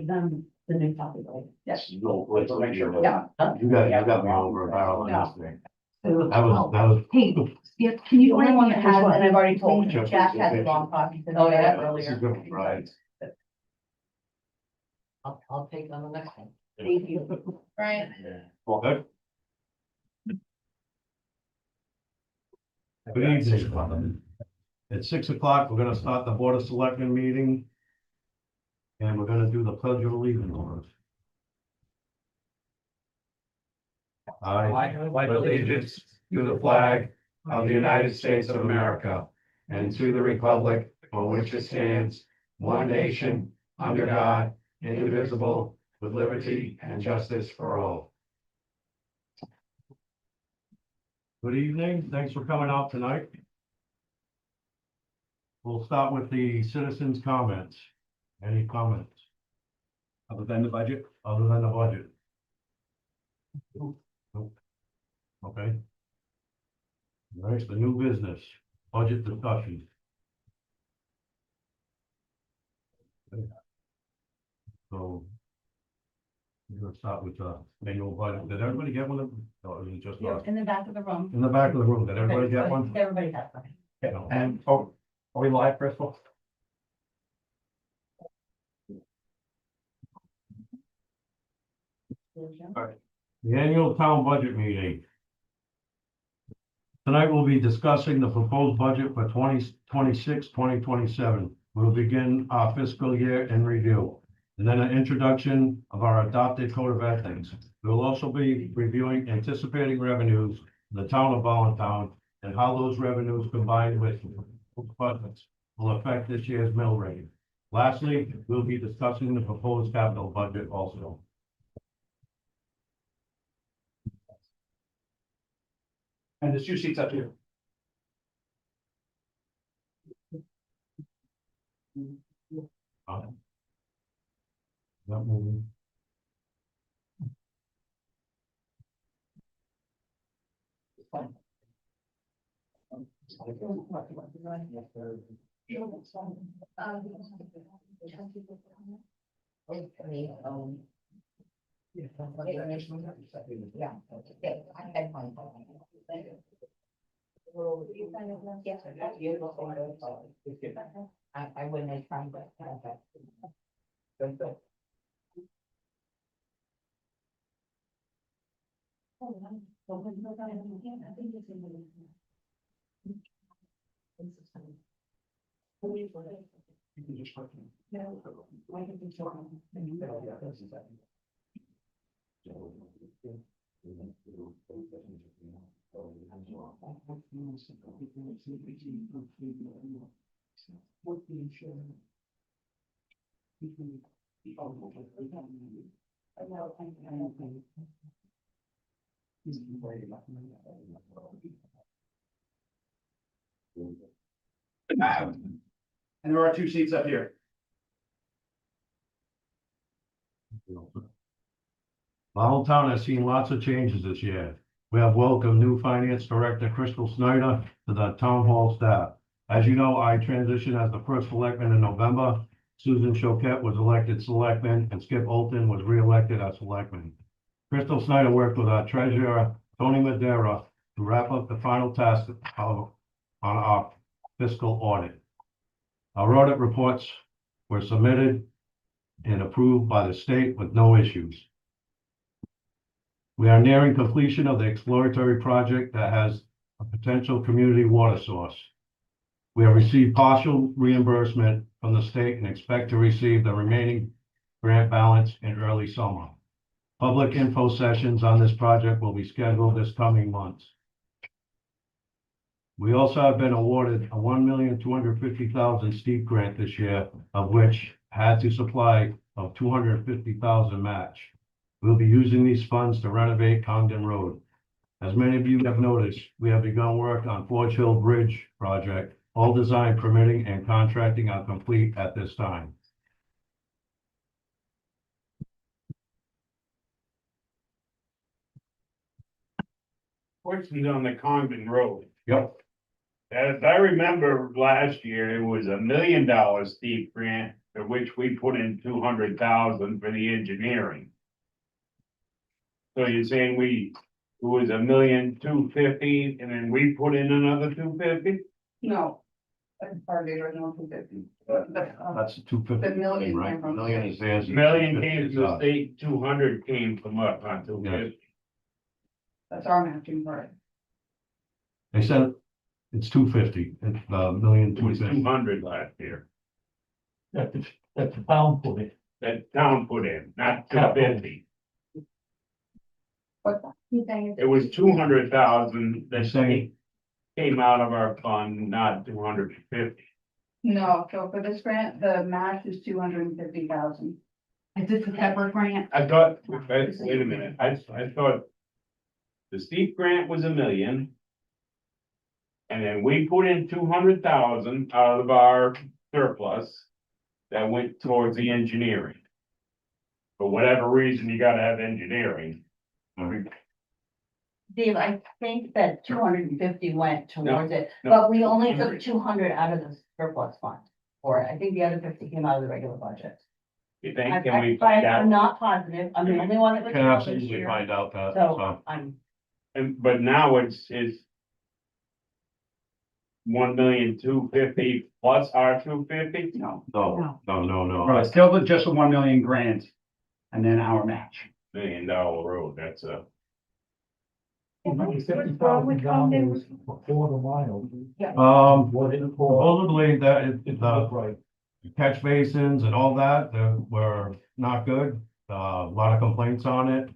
give them the new copy, right? Yes. No, wait, Make sure. Yeah. You got me over a barrel on this thing. So- That was, Hey, Skip, can you The only find one me that this has, one? and I've already told Sure. you, Jack had the wrong copy. Oh, yeah. this is good, right? I'll take on the next one. Thank you. Brian. Well, good. Good evening. At 6 o'clock, we're gonna start the Board of Selectmen meeting. And we're gonna do the pledge of allegiance. I pledge allegiance to the flag of the United States of America and to the republic for which it stands, one nation, under God, indivisible, with liberty and justice for all. Good evening. Thanks for coming out tonight. We'll start with the citizens' comments. Any comments? Other than the budget? Other than the budget? Nope. Okay. All right, the new business, budget discussion. So. We're gonna start with the annual budget. Did everybody get one of them? Or is it just us? In the back of the room. In the back of the room, did everybody get one? Everybody has one. No. And, are we live, Crystal? The annual town budget meeting. Tonight we'll be discussing the proposed budget for 2026-2027. We'll begin our fiscal year in review, and then an introduction of our adopted code of ethics. We'll also be reviewing anticipating revenues in the town of Allentown and how those revenues combined with budgets will affect this year's mill rate. Lastly, we'll be discussing the proposed capital budget also. And there's 2 seats up here. Not moving. Yeah, okay, I had one. I wouldn't have tried that. And there are 2 seats up here. Allentown has seen lots of changes this year. We have welcomed new finance director Crystal Snyder to the town hall staff. As you know, I transitioned as the first selectman in November. Susan Choquette was elected selectman and Skip Olton was reelected as selectman. Crystal Snyder worked with our treasurer, Tony Madera, to wrap up the final task on our fiscal audit. Our audit reports were submitted and approved by the state with no issues. We are nearing completion of the exploratory project that has a potential community water source. We have received partial reimbursement from the state and expect to receive the remaining grant balance in early summer. Public info sessions on this project will be scheduled this coming months. We also have been awarded a $1,250,000 steep grant this year, of which had to supply of $250,000 match. We'll be using these funds to renovate Congdon Road. As many of you have noticed, we have begun work on Forge Hill Bridge project. All design, permitting, and contracting are complete at this time. Questions on the Congdon Road. Yep. As I remember last year, it was $1 million steep grant of which we put in 200,000 for the engineering. So you're saying it was 1,250,000 and then we put in another 250? No. That's part of the original 250. That's 250, The million right? came from- Million is theirs. Million came from the state, 200 came from us on 250. That's our matching part. They said it's 250, it's million It was 250. 200 last year. That's the town put it. That town put in, not 250. What's that? You saying It was 200,000 They're that saying, came out of our fund, not 250. No, so for this grant, the match is 250,000. Is this a separate grant? I thought, wait a minute, I thought the steep grant was 1 million. And then we put in 200,000 out of our surplus that went towards the engineering. For whatever reason, you gotta have engineering. Dave, I think that 250 went towards it, no. but we only took 200 out of the surplus fund. For it, I think the other 50 came out of the regular budget. You think, can we But find I'm out? not positive, I'm the only one that was. can out this absolutely year, find out that, So so. I'm, But now it's 1,250,000 plus our 250? No. No, no. Right, still with just a 1 million grant and then our match. $1 million road, that's a. $50,000 before the mile. What it Supposedly that is, the catch basins and all that, were not good, a lot of complaints on it.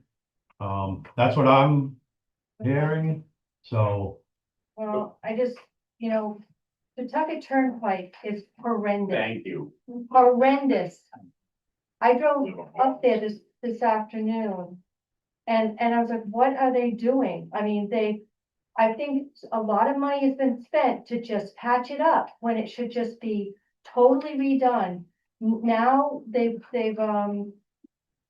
That's what I'm hearing, so, Well, I just, Pawtucket Turnpike is horrendous, Thank you. horrendous. I drove up there this afternoon. And I was like, what are they doing? I mean, I think a lot of money has been spent to just patch it up when it should just be totally redone. Now they've, I don't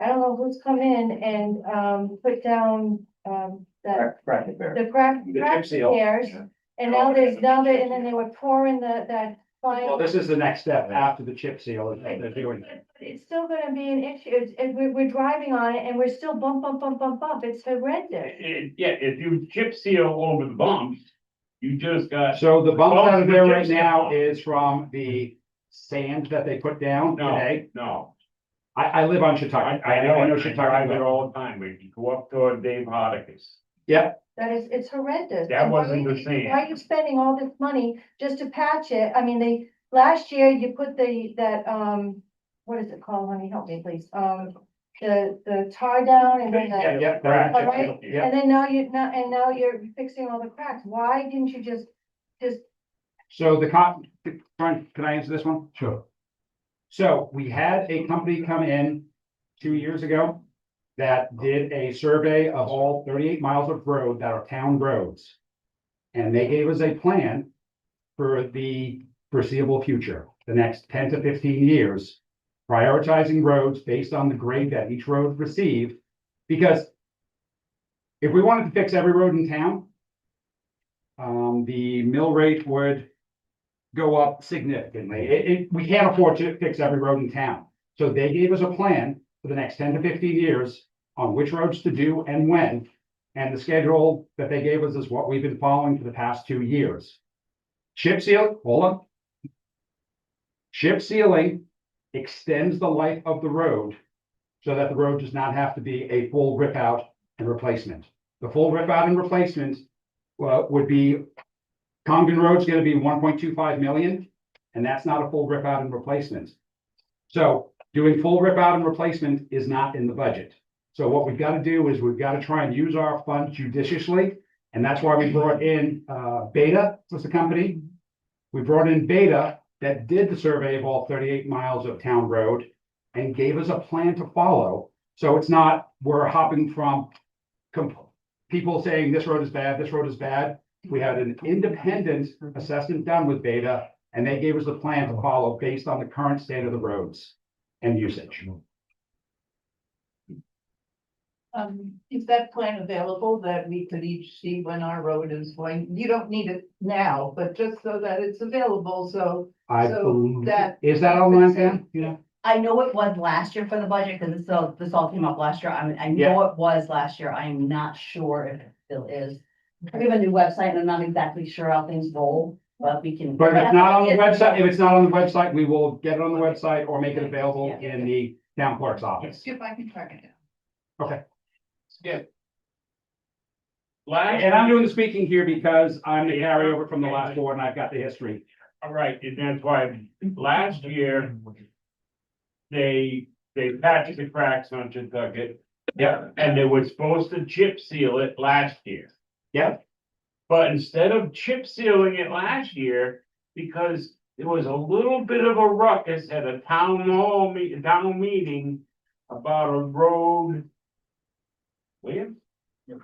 know who's come in and, put down, the crack chip seal. repairs. And now and then they were pouring that fine. Well, this is the next step after the chip seal. They're doing. It's still gonna be an issue, we're driving on it and we're still bump, it's horrendous. Yeah, if you chip seal over the bumps, you just got. So the bump out there right Chip seal. now is from the sand that they put down today. No, I live on Chautauqua. I know, I drive Chautauqua. there all the time, we can go up to Dave Hardicus. Yep, It's horrendous. That And why wasn't are the you- same. Why are you spending all this money just to patch it? I mean, last year you put what is it called, honey, help me please, the tar down and then yeah. All right. Yeah. and then now you're fixing all the cracks. Why didn't you just, So can I answer this one? sure. So we had a company come in 2 years ago that did a survey of all 38 miles of road that are town roads. And they gave us a plan for the foreseeable future, the next 10 to 15 years, prioritizing roads based on the grade that each road received. Because if we wanted to fix every road in town, the mill rate would go up significantly. We can't afford to fix every road in town. So they gave us a plan for the next 10 to 15 years on which roads to do and when. And the schedule that they gave us is what we've been following for the past 2 years. Chip seal, hold on. Chip sealing extends the life of the road so that the road does not have to be a full rip out and replacement. The full rip out and replacement would be Congdon Road's gonna be 1.25 million, and that's not a full rip out and replacement. So doing full rip out and replacement is not in the budget. So what we've got to do is we've got to try and use our funds judiciously, and that's why we brought in Beta was the company. We brought in Beta that did the survey of all 38 miles of town road and gave us a plan to follow. So it's not we're hopping from people saying this road is bad, this road is bad. We had an independent assessment done with Beta, and they gave us a plan to follow based on the current state of the roads and usage. Is that plan available that we could each see when our road is going? You don't need it now, but just so that it's available, so I So believe, that- is that online, Dan? Yeah. I know it was last year for the budget, because this all came up last year. I know it was last year. I am not sure if it still is. We have a new website and I'm not exactly sure how things roll, but we can. But if it's not on the website, if it's not on the website, we will get it on the website or make it available in the town clerk's office. See if I can track it down. Okay. Yeah. Last. And I'm doing the speaking here because I'm the carryover from the last board and I've got the history. All right, and that's why last year, they patched the cracks on Kentucky. Yeah. And they were supposed to chip seal it last year. Yep. But instead of chip sealing it last year, because there was a little bit of a ruckus at a town meeting about a road. Williams?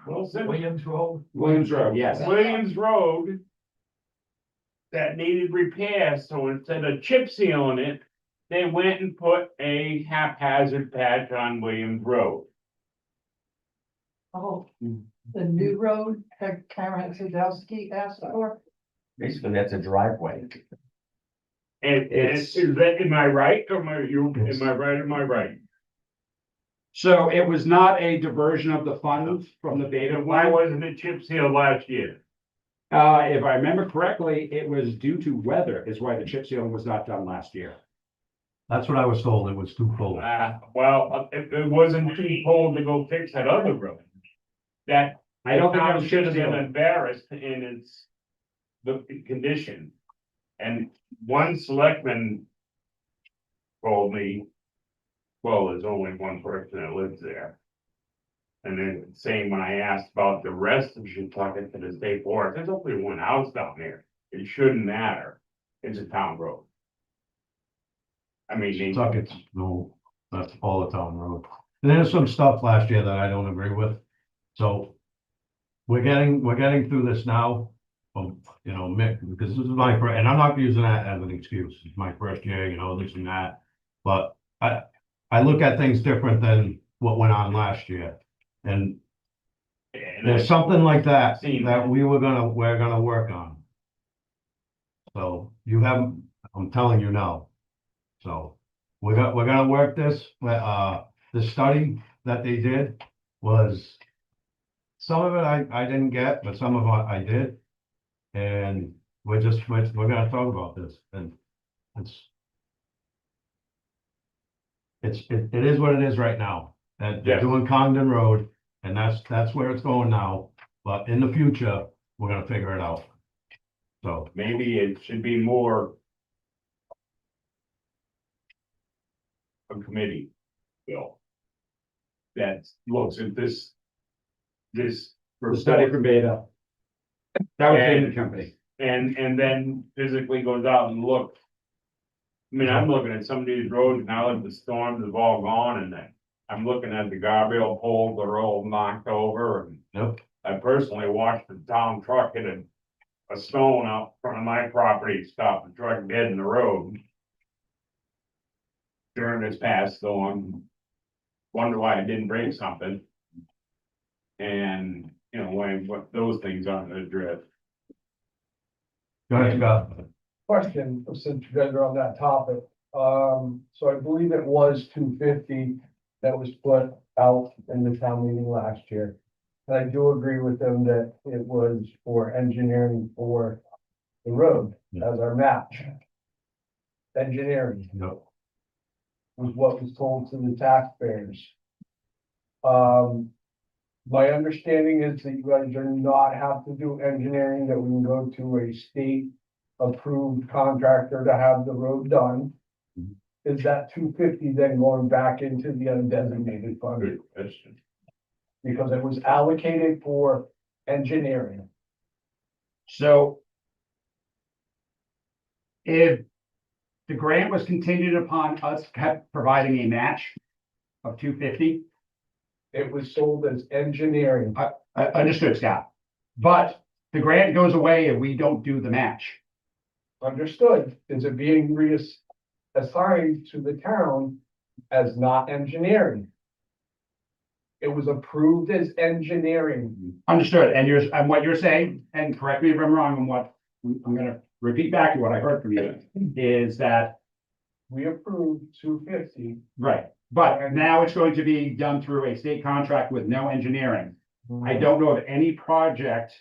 Wilson? Williams Road. Williams Road, yes. Williams Road. That needed repair, so instead of chip sealing it, they went and put a haphazard patch on Williams Road. Oh, the new road that Karen Sadowski asked for. Basically, that's a driveway. And It's- is that, am I right, or am I right? So it was not a diversion of the funds from the beta Why plan. wasn't it chip sealed last year? If I remember correctly, it was due to weather is why the chip sealing was not done last year. That's what I was told. It was too cold. Well, it wasn't too cold to go fix that other road. That I don't think that town was should chip have been sealing. embarrassed in its the condition. And one selectman told me, well, there's only one person that lives there. And then same when I asked about the rest of Kentucky to the state board, there's only one house down there. It shouldn't matter. It's a town road. I mean, they. Tuckett's, no, that's all the town road. And there's some stuff last year that I don't agree with. So we're getting through this now. You know, Mick, because this is my, and I'm not using that as an excuse. It's my first year, you know, this and that. But I look at things different than what went on last year. And there's something like that that we're gonna work on. So you haven't, I'm telling you now. So we're gonna work this, the study that they did was, some of it I didn't get, but some of it I did. And we're gonna talk about this, and it is what it is right now. And they're Yes. doing Congdon Road, and that's where it's going now, but in the future, we're gonna figure it out. So, Maybe it should be more. A committee, Bill. That looks at this. The study from Beta. That was Beta Company. And then physically goes out and looks. I mean, I'm looking at some of these roads now that the storms have all gone and then I'm looking at the guardrail poles that are all knocked over and. yep, I personally watched the town truck hit a stone out front of my property, stop the truck dead in the road. During this past storm, wonder why it didn't break something. And, you know, what those things aren't addressed. go ahead, Scott. Question, since you guys are on that topic, so I believe it was 250 that was put out in the town meeting last year. And I do agree with them that it was for engineering for the road as our match. Engineering Yep. was what was told to the taxpayers. My understanding is that you guys do not have to do engineering, that we can go to a state approved contractor to have the road done. Is that 250 then going back into the undesignated fund? Good question. Because it was allocated for engineering. So if the grant was contingent upon us providing a match of 250, It was sold as engineering. I understood, Scott. But the grant goes away if we don't do the match. Understood. Is it being reassigned to the town as not engineering? It was approved as engineering. Understood, and what you're saying, and correct me if I'm wrong, I'm gonna repeat back to what I heard from you, is that we approved 250. Right, but now it's going to be done through a state contract with no engineering. I Mm-hmm. don't know of any project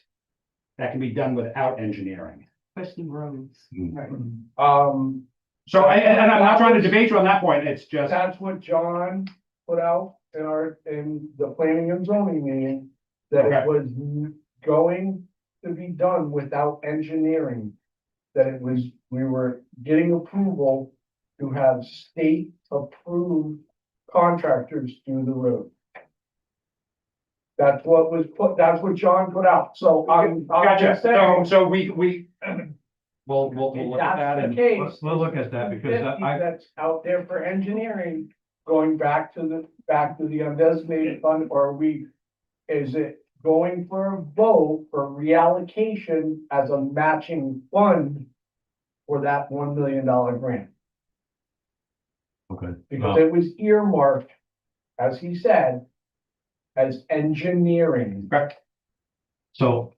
that can be done without engineering. Especially roads. So and I'm not trying to debate you on that point, it's just, That's what John put out in the planning and zoning meeting, that Okay. it was going to be done without engineering. That it was, we were getting approval to have state approved contractors do the road. That's that's what John put out, so I'm gotcha, just saying. so we, we'll look at that That's and. the case. We'll look at that because 250 I, That's out there for engineering, going back to the undesignated fund, or is it going for a vote for reallocation as a matching fund for that $1 million grant? okay. Because it was earmarked, as he said, as engineering. So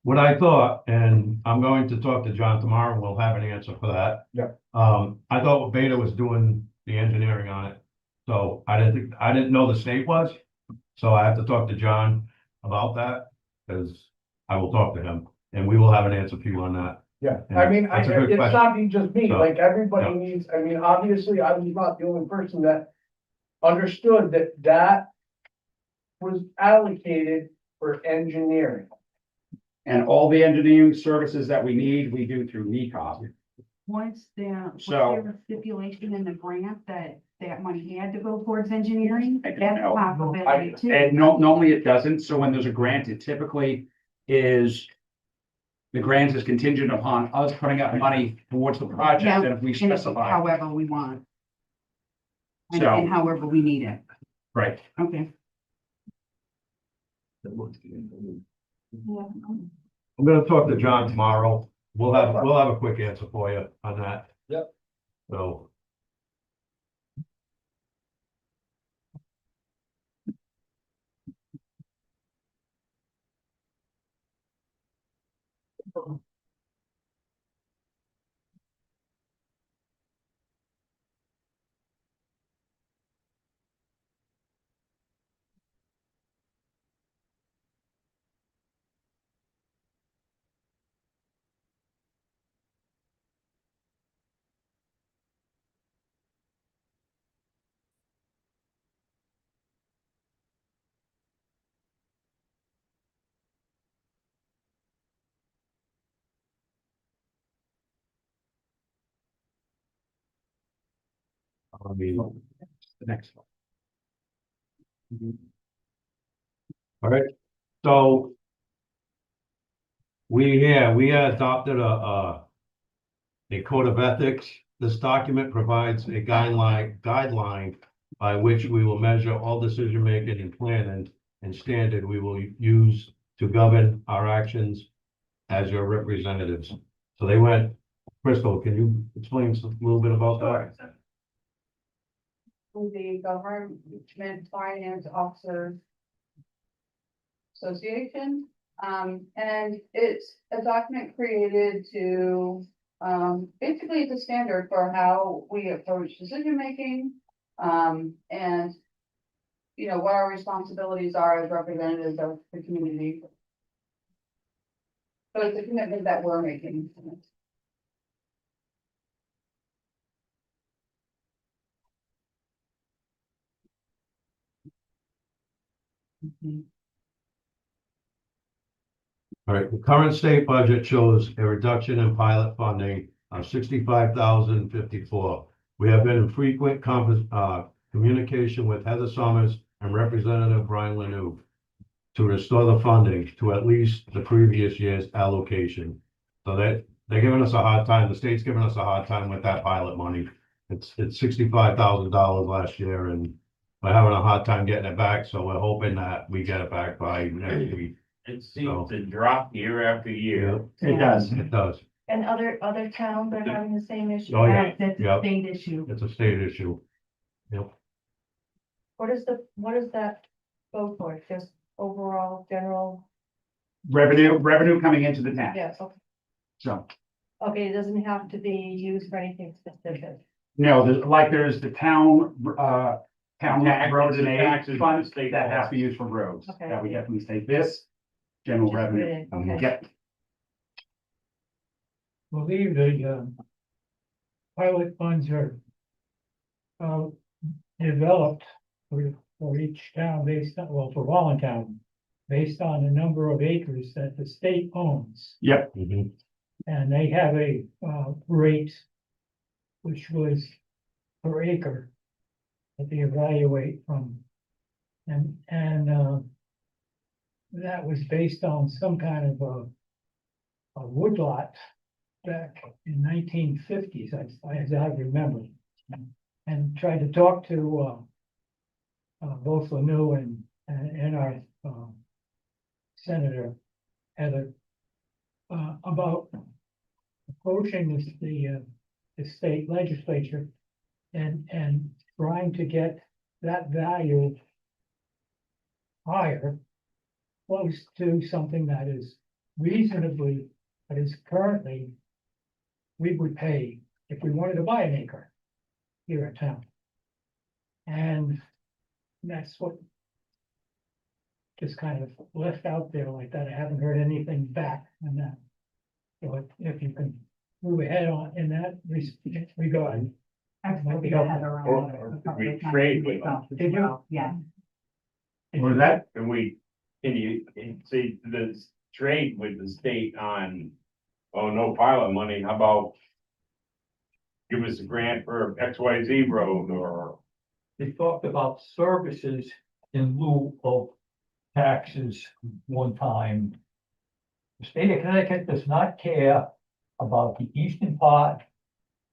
what I thought, and I'm going to talk to John tomorrow, and we'll have an answer for that. Yeah. I thought Beta was doing the engineering on it. So I didn't know the state was. So I have to talk to John about that, because I will talk to him, and we will have an answer for you on that. Yeah, Yeah, I mean, that's a good it's question. not just me, So, like everybody yeah. needs, I mean, obviously, I was not the only person that understood that was allocated for engineering. And all the engineering services that we need, we do through NECOG. Was there So- a stipulation in the grant that money had to go towards engineering? I don't That's know. a possibility too. And normally it doesn't, so when there's a grant, it typically is. The grant is contingent upon us putting up money towards the project, Yeah, and if we And it's specify, however we want. And So- however we need it. right, Okay. I'm gonna talk to John tomorrow. We'll have a quick answer for you on that. Yep. So. I mean, the next one. all right, so. We adopted a code of ethics. This document provides a guideline by which we will measure all decision-making and planning and standard we will use to govern our actions as your representatives. So they went, Crystal, can you explain a little bit about that? The Government Finance Officers Association. And it's a document created to, basically it's a standard for how we approach decision making. And, you know, what our responsibilities are as representatives of the community. So it's a commitment that we're making. All right, the current state budget shows a reduction in pilot funding of 65,054. We have been in frequent communication with Heather Summers and Representative Brian Lanou to restore the funding to at least the previous year's allocation. So they're giving us a hard time, the state's giving us a hard time with that pilot money. It's $65,000 last year, and we're having a hard time getting it back, so we're hoping that we get it back by next week. It seems to drop year after year. It does. It does. And other towns are having the same issue. Oh, yeah. That's a Yep. state issue. It's a state issue. Yep. What does that go for? Just overall general? Revenue coming into the town, Yes, okay. so, Okay, it doesn't have to be used for anything specific. No, there's the town, town Taxes, roads and the aid taxes, fund the state that has to be laws. used for roads, Okay. that we get from the state. This, general revenue. Okay. Yep, Believe the, pilot funds are, developed for each town based on, well, for Voluntown, based on the number of acres that the state owns. yep, And they have a, rate, which was per acre that they evaluate from. And that was based on some kind of a woodlot back in 1950s, as I remember. And tried to talk to, both Lanu and our, Senator Heather, about approaching the state legislature and trying to get that value higher, close to something that is reasonably, that is currently, we would pay if we wanted to buy an acre here in town. And that's what just kind of left out there like that. I haven't heard anything back on that. So if you can move ahead on in that regard. I've spoken to Heather on it a couple We of times trade with them. myself as Did you? well. Yeah. what was that? And you see, the trade with the state on, oh, no pilot money, how about give us a grant for XYZ road or, They talked about services in lieu of taxes one time. The state of Connecticut does not care about the eastern part.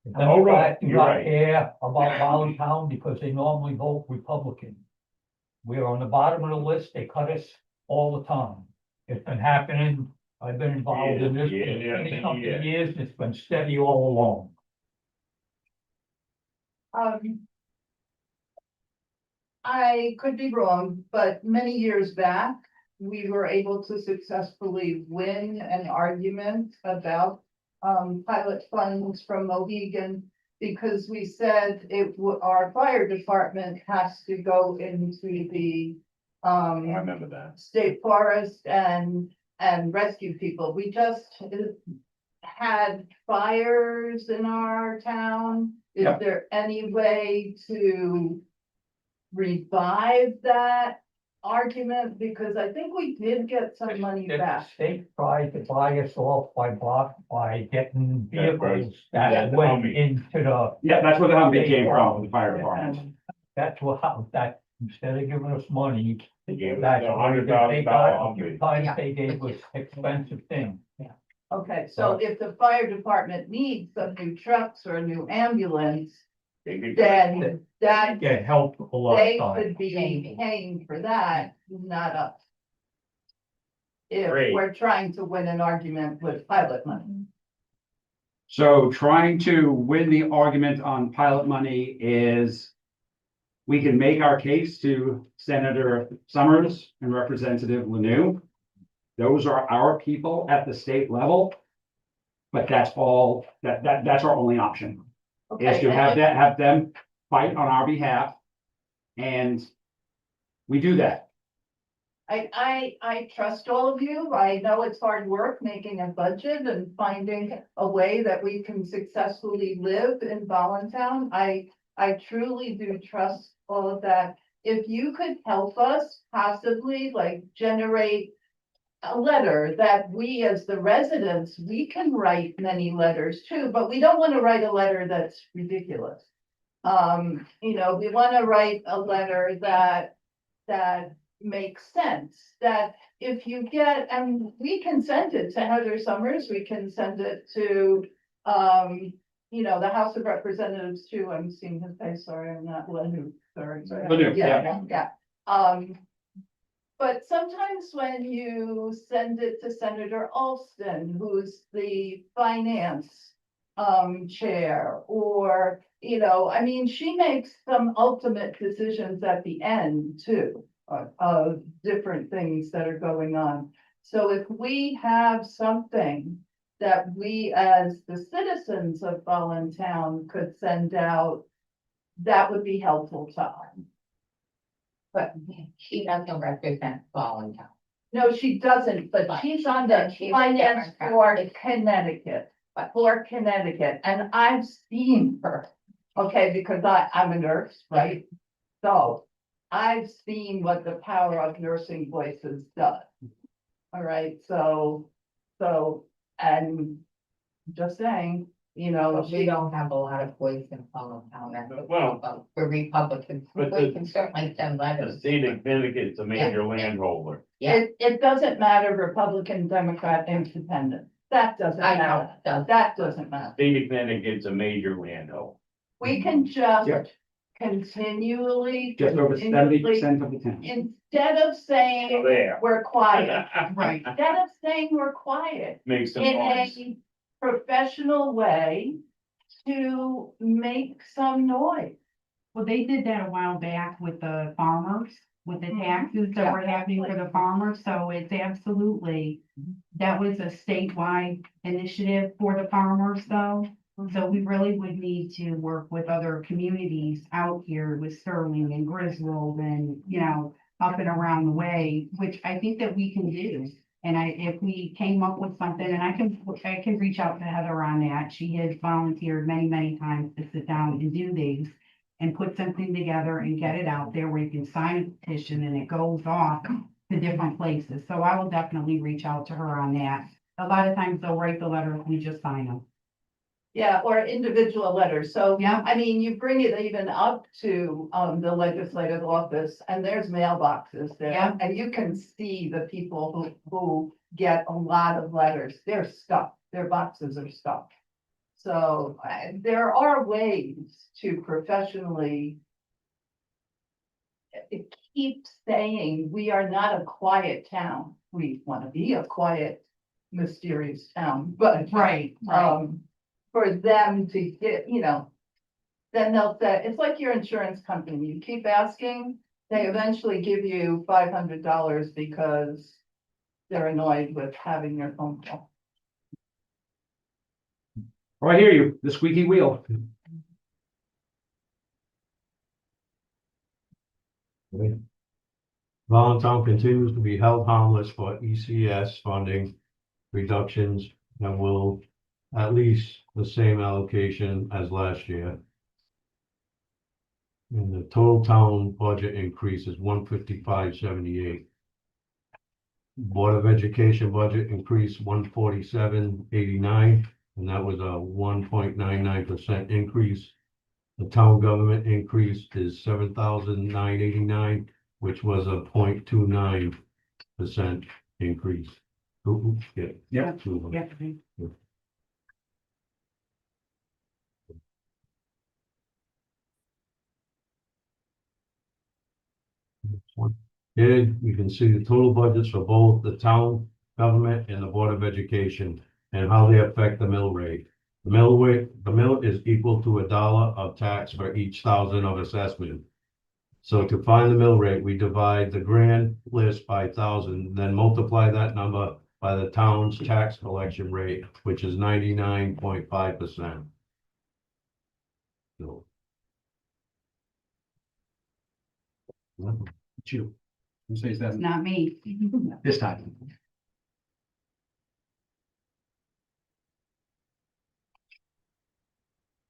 The Oh, right, Democrats do you're not right. care about Voluntown because they normally vote Republican. We're on the bottom of the list. They cut us all the time. It's been happening. I've been involved in this for Yeah, 20-something yeah. years. And it's been steady all along. I could be wrong, but many years back, we were able to successfully win an argument about pilot funds from Mohegan because we said our fire department has to go into the I remember that. state forest and rescue people. We just had fires in our town. Is Yep. there any way to revive that argument? Because I think we did get some money The back. state tried to buy us off by getting That was- vehicles that that went Humvee. into the. Yeah, that's where the Humvee came from, the fire department. And that's what, how, that, instead of giving us money. They gave us that's the why $100,000 they got- a few Humvee. times Yeah. they gave us expensive things. Okay, so if the fire department needs some new trucks or a new ambulance, They could- then that Get help a lot they of times. could be Maybe. paying for that, not us. If Great. we're trying to win an argument with pilot money. So trying to win the argument on pilot money is we can make our case to Senator Summers and Representative Lanu. Those are our people at the state level. But that's all, that's our only option, is Okay, to and have them fight on our behalf. And we do that. I trust all of you. I know it's hard work making a budget and finding a way that we can successfully live in Voluntown. I truly do trust all of that. If you could help us possibly like generate a letter that we as the residents, we can write many letters too, but we don't want to write a letter that's ridiculous. We want to write a letter that makes sense, that if you get, and we can send it to Heather Summers, we can send it to, the House of Representatives too. I'm seeing his face, sorry, I'm not Lanu, sorry. Lanu, yeah. Yeah. But sometimes when you send it to Senator Alston, who's the finance chair, or, she makes some ultimate decisions at the end too, of different things that are going on. So if we have something that we as the citizens of Allentown could send out, that would be helpful to us. But she doesn't represent Volunteer. No, she doesn't, but she's on the She's finance different. for Connecticut, and I've seen her. Okay, because I'm a nurse, right? So I've seen what the power of nursing voices does. All right, so, and just saying, you know, But we don't have a lot of voice in Volunteer. That's the Well, problem. For Republicans, but we the- can certainly send The letters. state of Connecticut's a major landholder. Yeah. it doesn't matter Republican, Democrat, Independent. That doesn't I know, matter. it does. That doesn't matter. State of Connecticut's a major landholder. We can just Yep. continually. Just over 70% of the town. Instead of saying There. we're quiet, Right. instead of saying we're quiet, Make some in noise. a professional way to make some noise. Well, they did that a while back with the farmers, with the Mhm. taxes that Yeah. were happening for the farmers, so it's absolutely, that was a statewide initiative for the farmers though. So we really would need to work with other communities out here with Sterling and Griswold and, you know, up and around the way, which I think that we can do. And if we came up with something, and I can reach out to Heather on that. She has volunteered many, many times to sit down and do these and put something together and get it out there where you can sign a petition and it goes off to different places. So I will definitely reach out to her on that. A lot of times they'll write the letter, we just sign them. Yeah, or individual letters. So, Yeah. I mean, you bring it even up to, the legislative office and there's mailboxes there. Yeah. And you can see the people who get a lot of letters. They're stuffed, their boxes are stuffed. So there are ways to professionally keep saying, we are not a quiet town. We want to be a quiet, mysterious town, but Right. for them to get, you know, then they'll say, it's like your insurance company. You keep asking, they eventually give you $500 because they're annoyed with having your phone call. Oh, I hear you, the squeaky wheel. Voluntown continues to be held harmless for ECS funding reductions and will at least the same allocation as last year. And the total town budget increase is 155.78. Board of Education budget increased 147.89, and that was a 1.99% increase. The town government increase is 7,989, which was a 0.29% increase. Oops, yeah. Yeah. Two of them. Yeah. Here you can see the total budgets for both the town government and the Board of Education and how they affect the mill rate. The mill is equal to $1 of tax for each 1,000 of assessment. So to find the mill rate, we divide the grand list by 1,000, then multiply that number by the town's tax collection rate, which is 99.5%. So. It's you. Who says that It's not me. this time?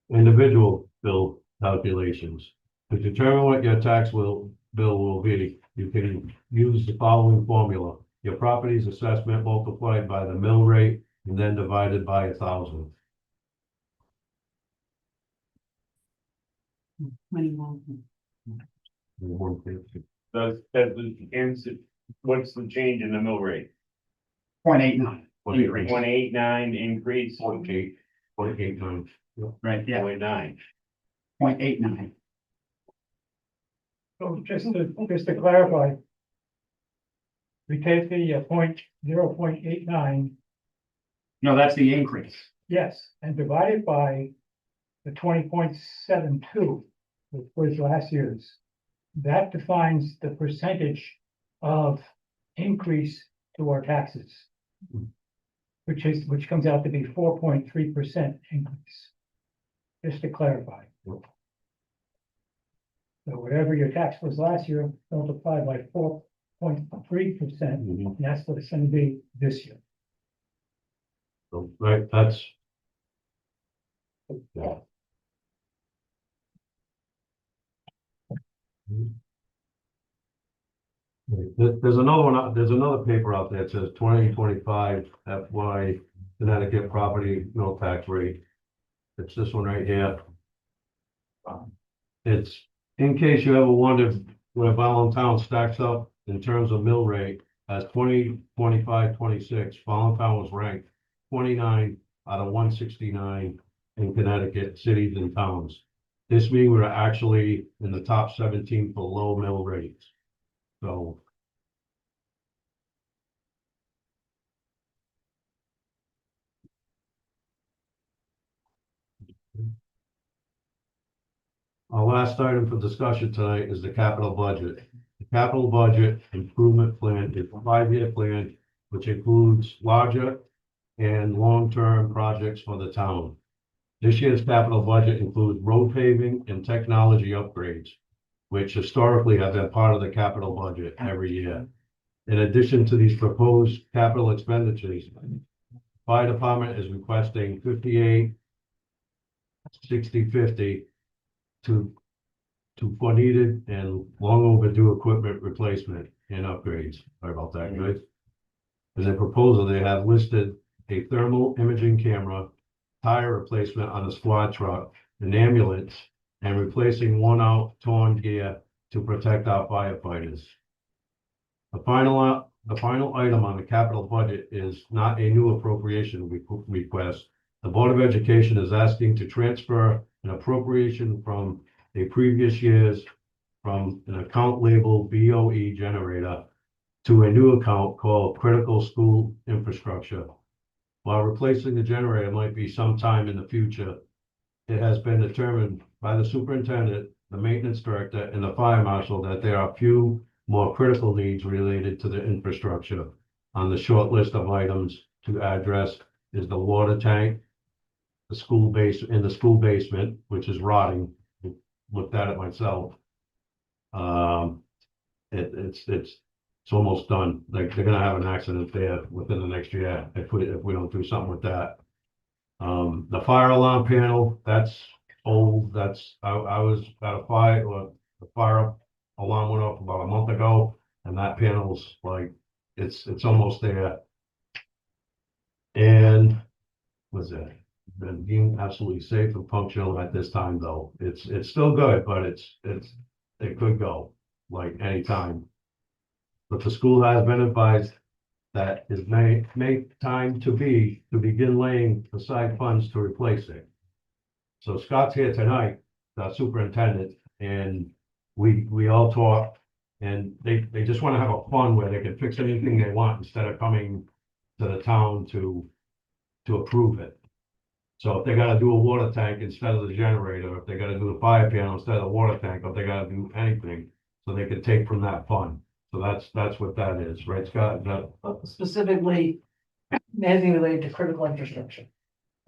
Individual bill calculations. To determine what your bill will be, you can use the following formula. Your property's assessment multiplied by the mill rate and then divided by 1,000. What's the change in the mill rate? 0.89. Increase. 189 increase, 0.8 times. Right, yeah, 0.9. 0.89. So just to clarify. We take the 0.89, No, that's the increase. yes, and divide it by the 20.72, which was last year's. That defines the percentage of increase to our taxes. which comes out to be 4.3% increase. Just to clarify. So whatever your tax was last year, multiplied by 4.3%, and that's what it's gonna be this year. So, right, that's. Yeah. There's another one, there's another paper out there that says 2025 FY Connecticut property mill tax rate. It's this one right here. It's, in case you ever wondered where Allentown stacks up in terms of mill rate, as 2025-26, Allentown was ranked 29 out of 169 in Connecticut cities and towns. This means we're actually in the top 17 for low mill rates. So. Our last item for discussion tonight is the capital budget. The capital budget improvement plan is a 5-year plan, which includes larger and long-term projects for the town. This year's capital budget includes road paving and technology upgrades, which historically have been part of the capital budget every year. In addition to these proposed capital expenditures, fire department is requesting 58-60-50 for needed and long overdue equipment replacement and upgrades. Sorry about that, guys. In the proposal, they have listed a thermal imaging camera, tire replacement on a squad truck, an ambulance, and replacing worn out torn gear to protect our firefighters. The final item on the capital budget is not a new appropriation request. The Board of Education is asking to transfer an appropriation from a previous year's from an account labeled BOE generator to a new account called Critical School Infrastructure. While replacing the generator might be sometime in the future, it has been determined by the superintendent, the maintenance director, and the fire marshal that there are few more critical needs related to the infrastructure. On the short list of items to address is the water tank, the school basement, which is rotting. Looked at it myself. It's almost done. Like, they're gonna have an accident there within the next year if we don't do something with that. The fire alarm panel, that's old. I was at a fire, or the fire alarm went off about a month ago, and that panel's like, it's almost there. And what's that? Been being absolutely safe and functional at this time, though. It's still good, but it could go like anytime. But the school has been advised that it may time to begin laying aside funds to replace it. So Scott's here tonight, the superintendent, and we all talk, and they just want to have a fund where they can fix anything they want instead of coming to the town to approve it. So if they gotta do a water tank instead of the generator, if they gotta do the fire panel instead of the water tank, if they gotta do anything, so they can take from that fund. So that's what that is, right, Scott? Is that, Specifically, anything related to critical infrastructure.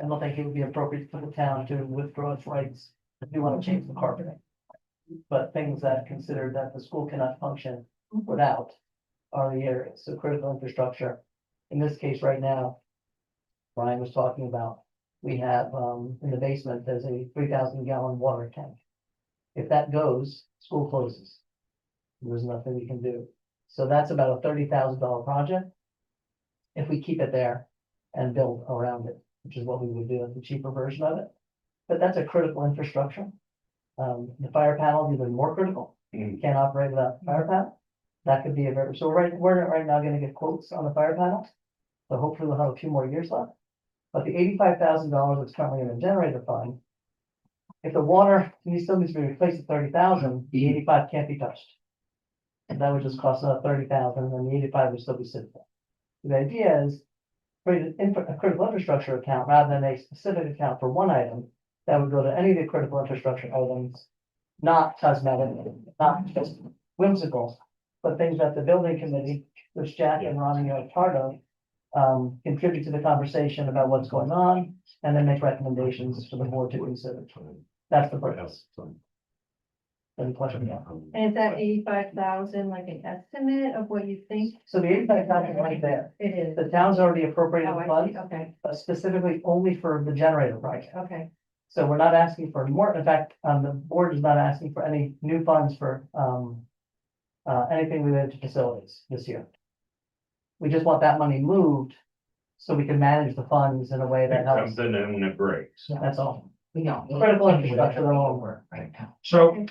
I don't think it would be appropriate for the town to withdraw its rights if you want to change the carpeting. But things that considered that the school cannot function without are the areas, so critical infrastructure. In this case, right now, Brian was talking about, we have, in the basement, there's a 3,000-gallon water tank. If that goes, school closes. There's nothing we can do. So that's about a $30,000 project. If we keep it there and build around it, which is what we would do as the cheaper version of it. But that's a critical infrastructure. The fire panel is even more critical. You can't operate without the fire panel. That could be so we're right now gonna get quotes on the fire panel. So hopefully we'll have a few more years left. But the $85,000 that's currently in the generator fund, if the water still needs to be replaced at 30,000, the 85 can't be touched. And that would just cost another 30,000, and the 85 would still be sitting there. The idea is create a critical infrastructure account rather than a specific account for one item that would go to any of the critical infrastructure items, not cosmetic, not just whimsical, but things that the building committee, which Jack and Ronnie are part of, contribute to the conversation about what's going on, and then make recommendations for the board to consider. That's the purpose. Any question? And is that 85,000 like an estimate of what you think So the 85,000 right there, it is? the town's already appropriated Oh, I funds, see, okay, specifically only for the generator project. okay. So we're not asking for more, in fact, the board is not asking for any new funds for, anything related to facilities this year. We just want that money moved so we can manage the funds in a way that It helps. comes in and when it breaks. That's all. We don't. need Critical any infrastructure, they're all work right now. So,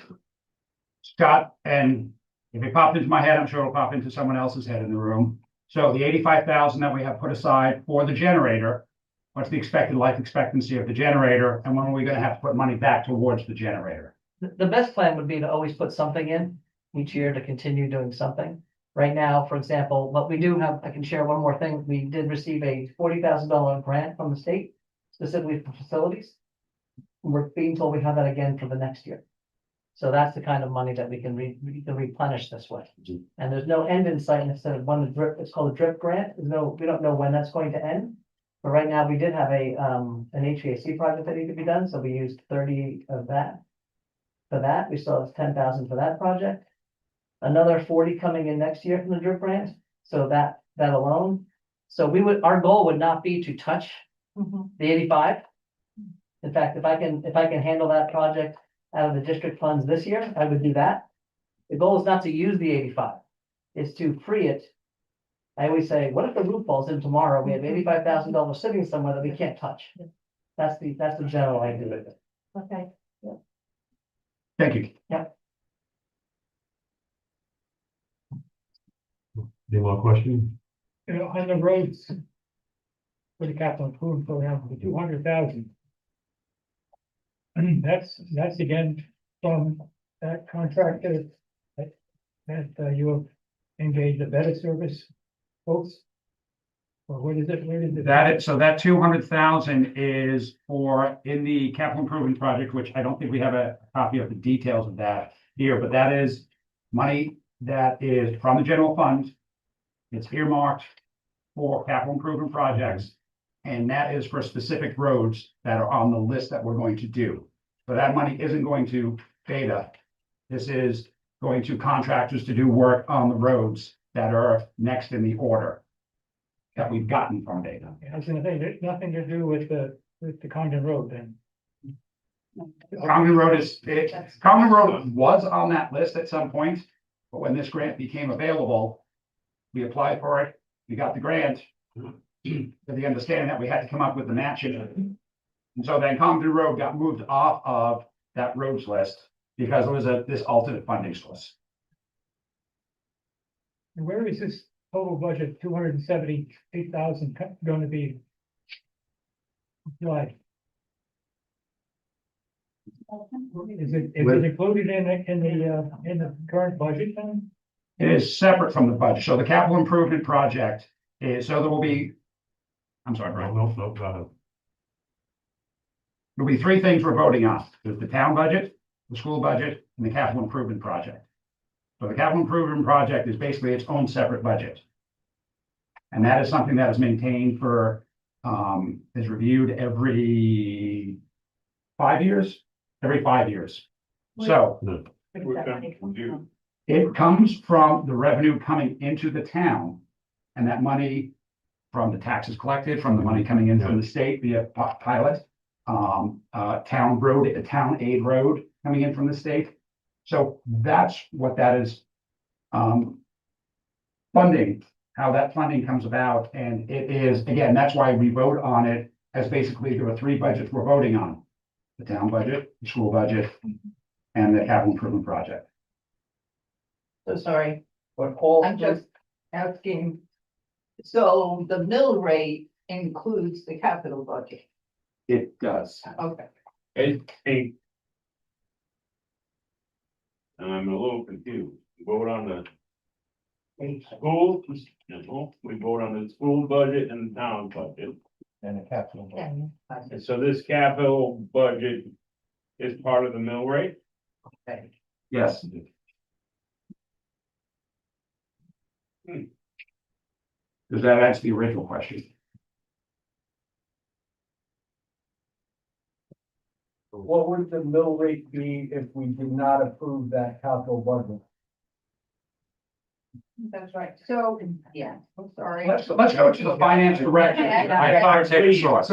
Scott, and if it popped into my head, I'm sure it'll pop into someone else's head in the room. So the 85,000 that we have put aside for the generator, what's the expected life expectancy of the generator, and when are we gonna have to put money back towards the generator? The best plan would be to always put something in each year to continue doing something. Right now, for example, but we do have, I can share one more thing. We did receive a $40,000 grant from the state specifically for facilities. We're being told we have that again for the next year. So that's the kind of money that we can replenish this way. And there's no end in sight instead of one, the drip, it's called a drip grant. There's no, we don't know when that's going to end. But right now, we did have an HVAC project that needed to be done, so we used 30 of that. For that, we still have 10,000 for that project. Another 40 coming in next year from the drip grant, so that alone. So our goal would not be to touch Mhm. the 85. In fact, if I can handle that project out of the district funds this year, I would do that. The goal is not to use the 85, it's to free it. I always say, what if the roof falls in tomorrow? We have $85,000 sitting somewhere that we can't touch. That's the general idea. Okay. Thank you. Any more questions? You know, on the roads. For the capital improvement program, the 200,000. That's again from that contractor that you have engaged a better service folks. Or what is it, where is it? So that 200,000 is for, in the capital improvement project, which I don't think we have a copy of the details of that here, but that is money that is from the general fund. It's earmarked for capital improvement projects. And that is for specific roads that are on the list that we're going to do. So that money isn't going to Beta. This is going to contractors to do work on the roads that are next in the order that we've gotten from Beta. I was gonna say, there's nothing to do with the Condon Road then. Common Road Common Road was on that list at some point, but when this grant became available, we applied for it, we got the grant. With the understanding that we had to come up with the matching. And so then Common Road got moved off of that roads list because it was this alternate funding source. And where is this total budget, 278,000 going to be? Like, is it included in the current budget then? It is separate from the budget. So the capital improvement project is, so there will be, I'm sorry, Brian. No, go ahead. There'll be three things we're voting on. There's the town budget, the school budget, and the capital improvement project. So the capital improvement project is basically its own separate budget. And that is something that is maintained for, is reviewed every 5 years, every 5 years. So it comes from the revenue coming into the town, and that money from the taxes collected, from the money coming in from the state via pilot, town road, town aid road coming in from the state. So that's what that is, funding, how that funding comes about. And it is, again, that's why we vote on it as basically there are three budgets we're voting on. The town budget, the school budget, and the capital improvement project. So sorry, But all. I'm just asking. So the mill rate includes the capital budget, It does. okay. Hey. I'm a little confused. Vote on the school, no, we vote on the school budget and the town budget. And the capital. And so this capital budget is part of the mill rate? Yes. Does that answer the original question? What would the mill rate be if we did not approve that capital budget? That's right. So, yeah, I'm sorry. Let's go to the finance director. I thought I'd take a short.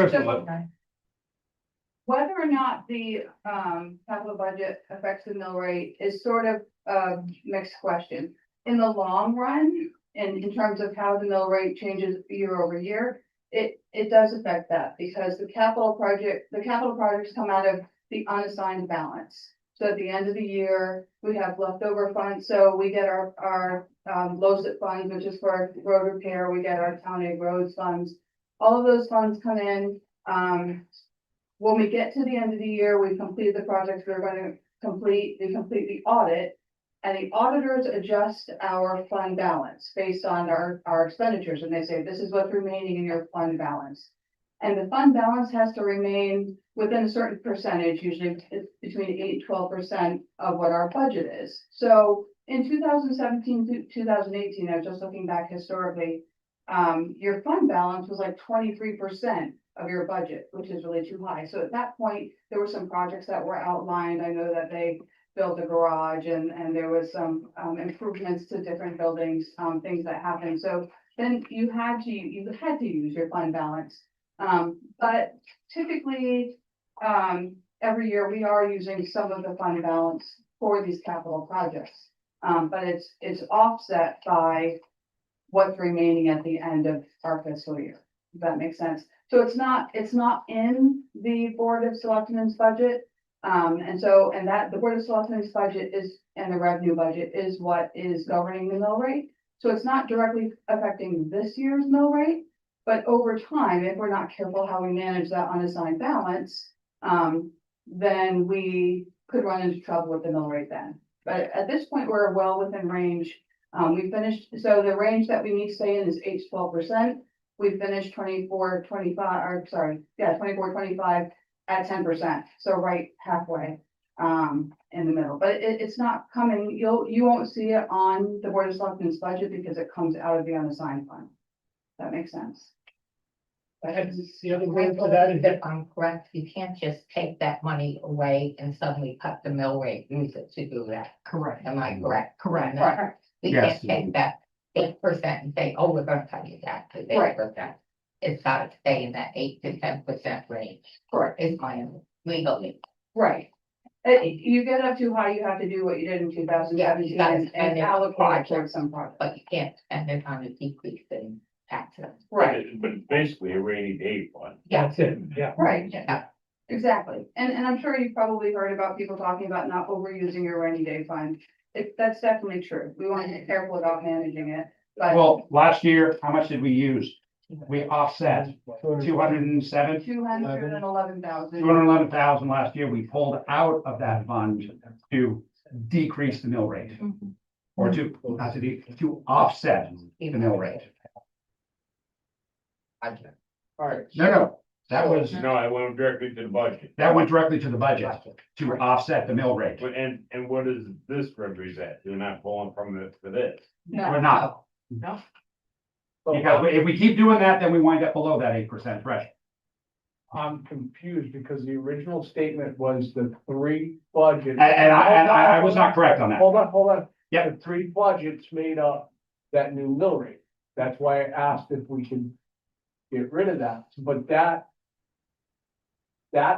Whether or not the capital budget affects the mill rate is sort of a mixed question. In the long run, and in terms of how the mill rate changes year over year, it does affect that because the capital projects come out of the unassigned balance. So at the end of the year, we have leftover funds, so we get our LoCIP funds, which is for our road repair, we get our town aid roads funds. All of those funds come in, when we get to the end of the year, we've completed the projects we're going to complete, we complete the audit. And the auditors adjust our fund balance based on our expenditures, and they say, this is what's remaining in your fund balance. And the fund balance has to remain within a certain percentage, usually it's between 8 and 12% of what our budget is. So in 2017 to 2018, I was just looking back historically, your fund balance was like 23% of your budget, which is really too high. So at that point, there were some projects that were outlined. I know that they built a garage and there was some improvements to different buildings, things that happened. So then you had to use your fund balance. But typically, every year we are using some of the fund balance for these capital projects. But it's offset by what's remaining at the end of our fiscal year. If that makes sense. So it's not in the Board of Selectmen's budget. And that the Board of Selectmen's budget and the revenue budget is what is governing the mill rate. So it's not directly affecting this year's mill rate, but over time, if we're not careful how we manage that unassigned balance, then we could run into trouble with the mill rate then. But at this point, we're well within range. We finished, so the range that we need to stay in is 8 to 12%. We finished 24-25 at 10%. So right halfway in the middle, but it's not coming. You won't see it on the Board of Selectmen's budget because it comes out of the unassigned fund. That makes sense. The other word for that is If I'm correct, you can't just take that money away and suddenly cut the mill rate, use it to do that. Correct. Am I correct? Correct. Right. We Yes. can't take that 8% and say, oh, we're gonna cut you that to Right. 8%. It's gotta stay in that 8 to 10% range. Correct. Is my legally. Right. You get up too high, you have to do what you did in 2017 gotta and spend it on allocate it projects. towards some projects. But you can't spend it on a decrease in taxes. Right, But it's basically a rainy day fund. Yeah. That's it, yeah. right, Yeah. exactly. And I'm sure you've probably heard about people talking about not overusing your rainy day fund. That's definitely true. We want to be careful about managing it, but Well, last year, how much did we use? We offset 207, 211,000. 211,000 last year. We pulled out of that fund to decrease the mill rate. Or to offset the mill rate. All right. No, that was, No, I went directly to the budget. that went directly to the budget to offset the mill rate. And what does this represent? You're not pulling from it for this. We're not. No. Because if we keep doing that, then we wind up below that 8% threshold. I'm confused because the original statement was the 3 budgets. And I was not correct on that. Hold on. Yep. The 3 budgets made up that new mill rate. That's why I asked if we could get rid of that, but that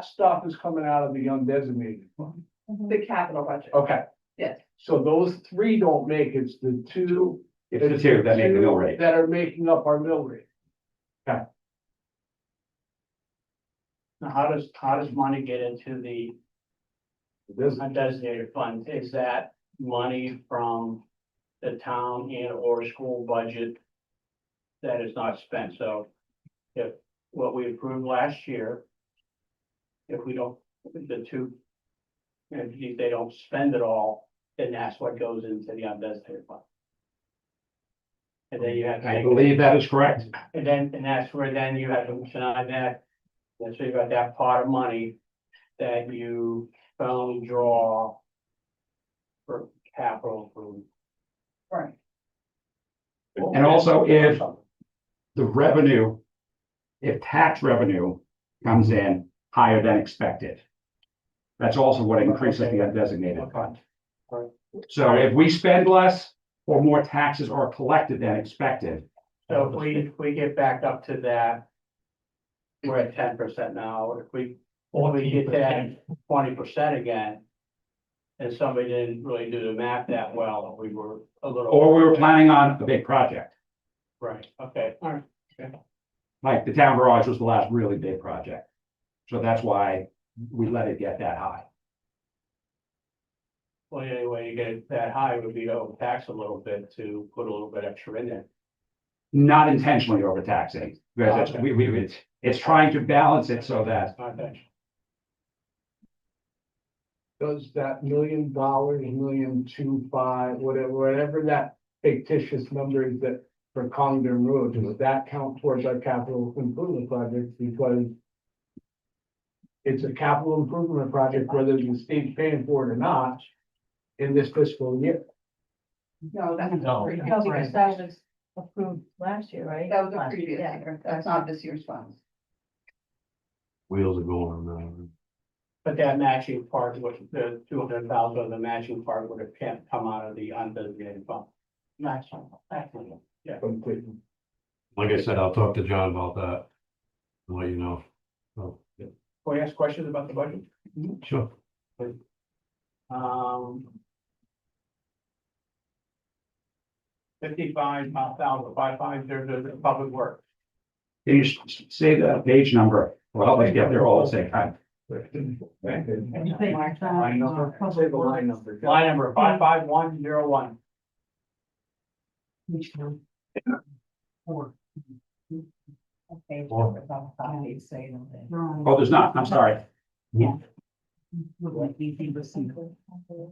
stuff is coming out of the undesignated fund. The capital budget. Okay. Yes. So those 3 don't make, it's the 2. It's the 2 that make the mill rate. That are making up our mill rate. Now, how does money get into the undesignated fund? Is that money from the town and or school budget that is not spent? So if what we approved last year, if we don't, the 2, if they don't spend it all, then that's what goes into the undesignated fund. And then you have to I make- believe that is correct. and that's where then you have to decide that, and so you got that pot of money that you only draw for capital improvement. Right. And also if the revenue, if tax revenue comes in higher than expected. That's also what increases the undesignated fund. So if we spend less or more taxes are collected than expected, So if we get back up to that, we're at 10% now. If we get that 20% again, and somebody didn't really do the math that well, we were a little. or we were planning on a big project, Right, okay, all right. like the town garage was the last really big project. So that's why we let it get that high. Well, the only way you get it that high would be to overtax a little bit to put a little bit extra in there. Not intentionally overtaxing, because Okay. it's trying to balance it so that Okay. Does that $1,000,000, 1,250,000, whatever that fictitious number is that for Congdon Road, does that count towards our capital improvement projects? Because it's a capital improvement project, whether the state's paying for it or not, in this fiscal year. No, that's. No, because that was approved last year, right? That was a Last- previous yeah. year, that's not this year's funds. Wheels are going on But that matching part, which the 200,000 of the matching part would have can't come out of the undesignated fund. Matching, yeah. Completely. Like I said, I'll talk to John about that. And let you know. So, yeah. Can we ask questions about the budget? Sure. Um. 55,550, there's public work. can you say the page number? Well, they get there all the same time. Line number, say the line number. Line number 55101. Which one? Four. Okay. Well- Wrong. Oh, there's not, I'm sorry. Look like VP was single. Okay.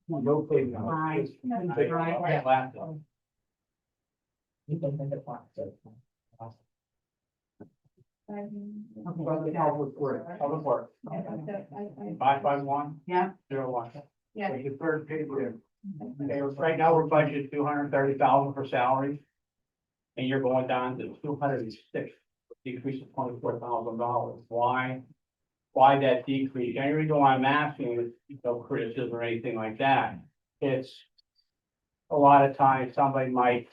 No pay. Right. Yeah, laptop. Public work. Public work, Yeah. 55101. Yeah. Yeah. So your third page there. Okay, right now we're budgeted 230,000 for salaries. And you're going down to 206, decrease of $24,000. Why that decrease? The only reason why I'm asking is no criticism or anything like that. It's a lot of times somebody might,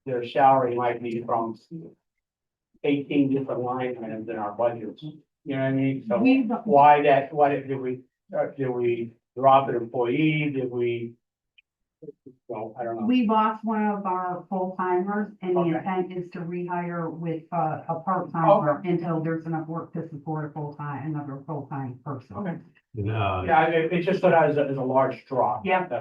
their salary might be from 18 different line items in our budgets. You know what I mean? So why did we drop an employee? Did we? Well, I don't know. We lost one of our full timers and the Okay. intent is to rehire with a part timer until there's enough work to support a another full time person. Okay. Yeah, Yeah, it just stood out as a large drop. Yep.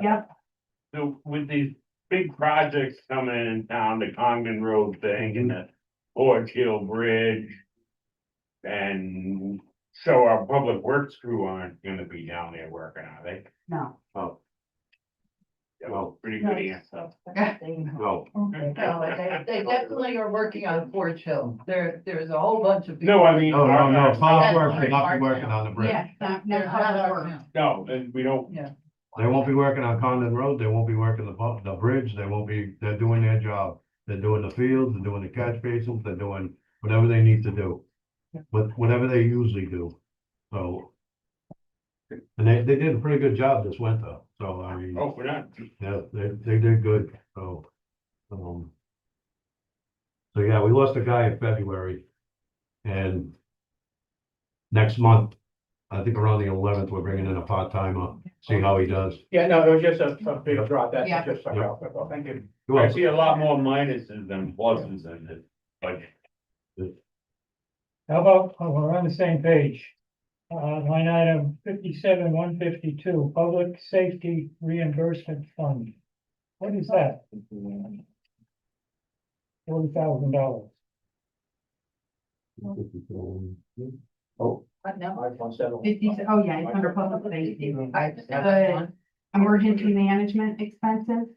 So with these big projects coming in town, the Congdon Road thing and the Forge Hill Bridge. And so our public works crew aren't gonna be down there working, are they? No. That was a pretty good answer. no, No, they definitely are working on Forge Hill. There's a whole bunch of. No, I mean. no, Public That's Works will not hard be working now. on the bridge. Yeah, not They're not public ours work. now. No, and we don't, They won't be working on Condon Road, they won't be working the bridge, they're doing their job. They're doing the fields, they're doing the catch basins, they're doing whatever they need to do. But whatever they usually do, so. And they did a pretty good job this winter, so I mean, oh, we're not, yeah, they did good, so. So yeah, we lost a guy in February. And next month, I think around the 11th, we're bringing in a part-timer, see how he does. Yeah, no, it was just a big drop. That's Yeah. just, well, thank you. You're I welcome. see a lot more minuses than pluses in this budget. How about, we're on the same page. Line item 57,152, Public Safety Reimbursement Fund. What is that? $40,000. Oh, No. 517. 50, oh yeah, it's under public safety. I- Emergency management expenses.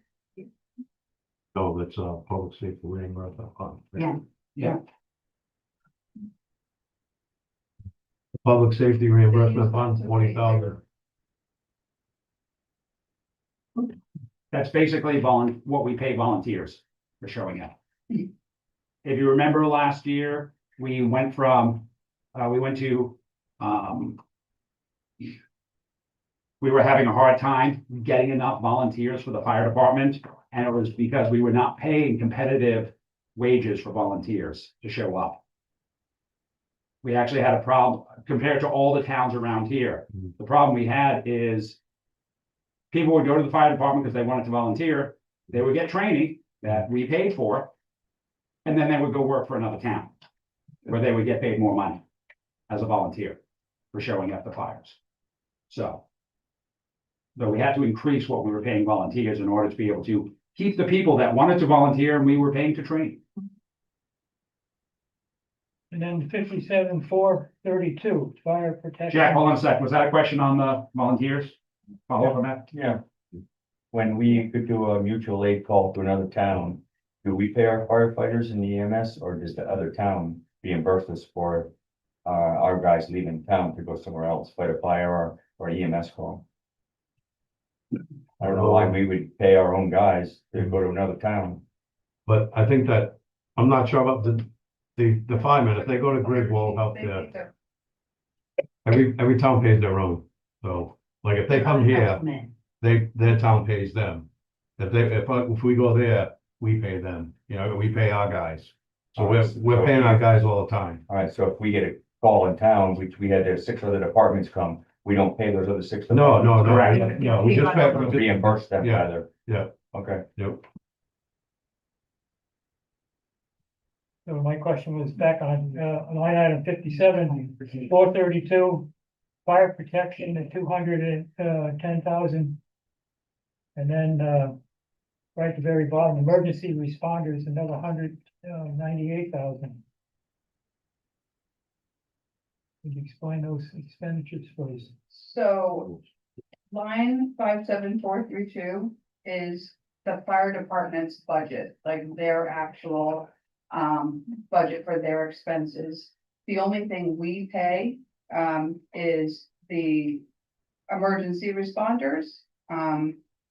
no, that's public safety reimbursement fund. Yeah. Public safety reimbursement fund, 20,000. That's basically what we pay volunteers for showing up. If you remember last year, we went to, we were having a hard time getting enough volunteers for the fire department, and it was because we were not paying competitive wages for volunteers to show up. We actually had a problem compared to all the towns around here. The problem we had is people would go to the fire department because they wanted to volunteer. They would get training that we paid for, and then they would go work for another town where they would get paid more money as a volunteer for showing up the fires. So we had to increase what we were paying volunteers in order to be able to keep the people that wanted to volunteer and we were paying to train. And then 57,432, fire protection. Jack, hold on a sec. Was that a question on the volunteers? Follow up on that? Yeah. When we could do a mutual aid call to another town, do we pay our firefighters in the EMS, or does the other town reimburse us for our guys leaving town to go somewhere else, fight a fire or EMS call? I don't know why we would pay our own guys to go to another town. But I think that, I'm not sure about the firemen, if they go to Gridwell out there, every town pays their own. So, like, if they come here, their town pays them. If we go there, we pay them, you know, we pay our guys. So we're paying our guys all the time. All right, so if we get a call in town, which we had 6 other departments come, we don't pay those other 6. No, Correct. no, we just pay. Reimburse them Yeah. rather. Yeah. Okay. Yep. So my question was back on line item 57, 432, fire protection at 210,000. And then, right at the very bottom, emergency responders, another 198,000. Could you explain those expenditures, please? So line 57432 is the fire department's budget, like their actual budget for their expenses. The only thing we pay is the emergency responders,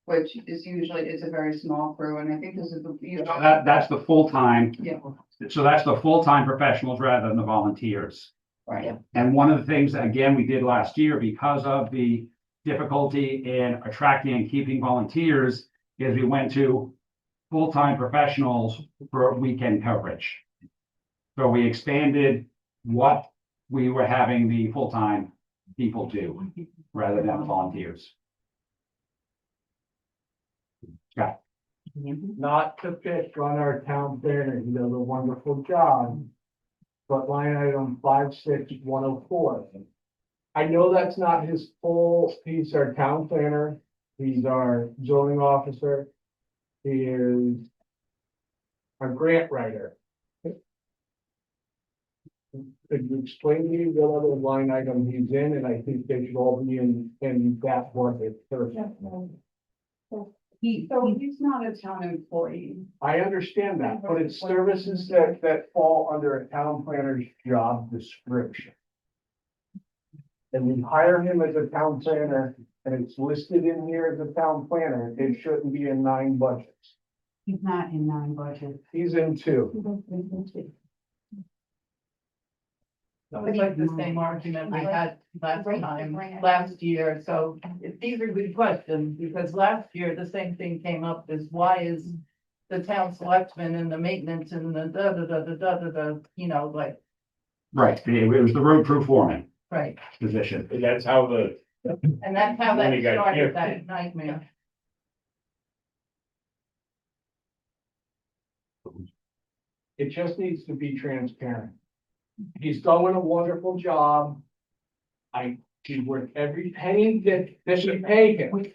which is usually, it's a very small crew, and I think this is the. That's the full-time. Yeah. So that's the full-time professionals rather than the volunteers. Right. And one of the things, again, we did last year because of the difficulty in attracting and keeping volunteers is we went to full-time professionals for weekend coverage. So we expanded what we were having the full-time people do rather than the volunteers. Scott. Not to pick on our town planner, he does a wonderful job. But line item 56104. I know that's not his he's our town planner, he's our zoning officer. He is our grant writer. Could you explain to me what other line item he's in, and I think they should all be in that bucket first. He's not a town employee. I understand that, but it's services that fall under a town planner's job description. And we hire him as a town planner, and it's listed in here as a town planner, it shouldn't be in 9 budgets. He's not in 9 budgets. He's in 2. It's like the same argument we had last year, so these are good questions, because last year, the same thing came up is why is the town selectmen and the maintenance and the you know, like, Right, it was the road crew foreman right, position. And that's how and that's how that Money got started, shifted. that nightmare. It just needs to be transparent. He's doing a wonderful job. He's worth every penny that we pay him.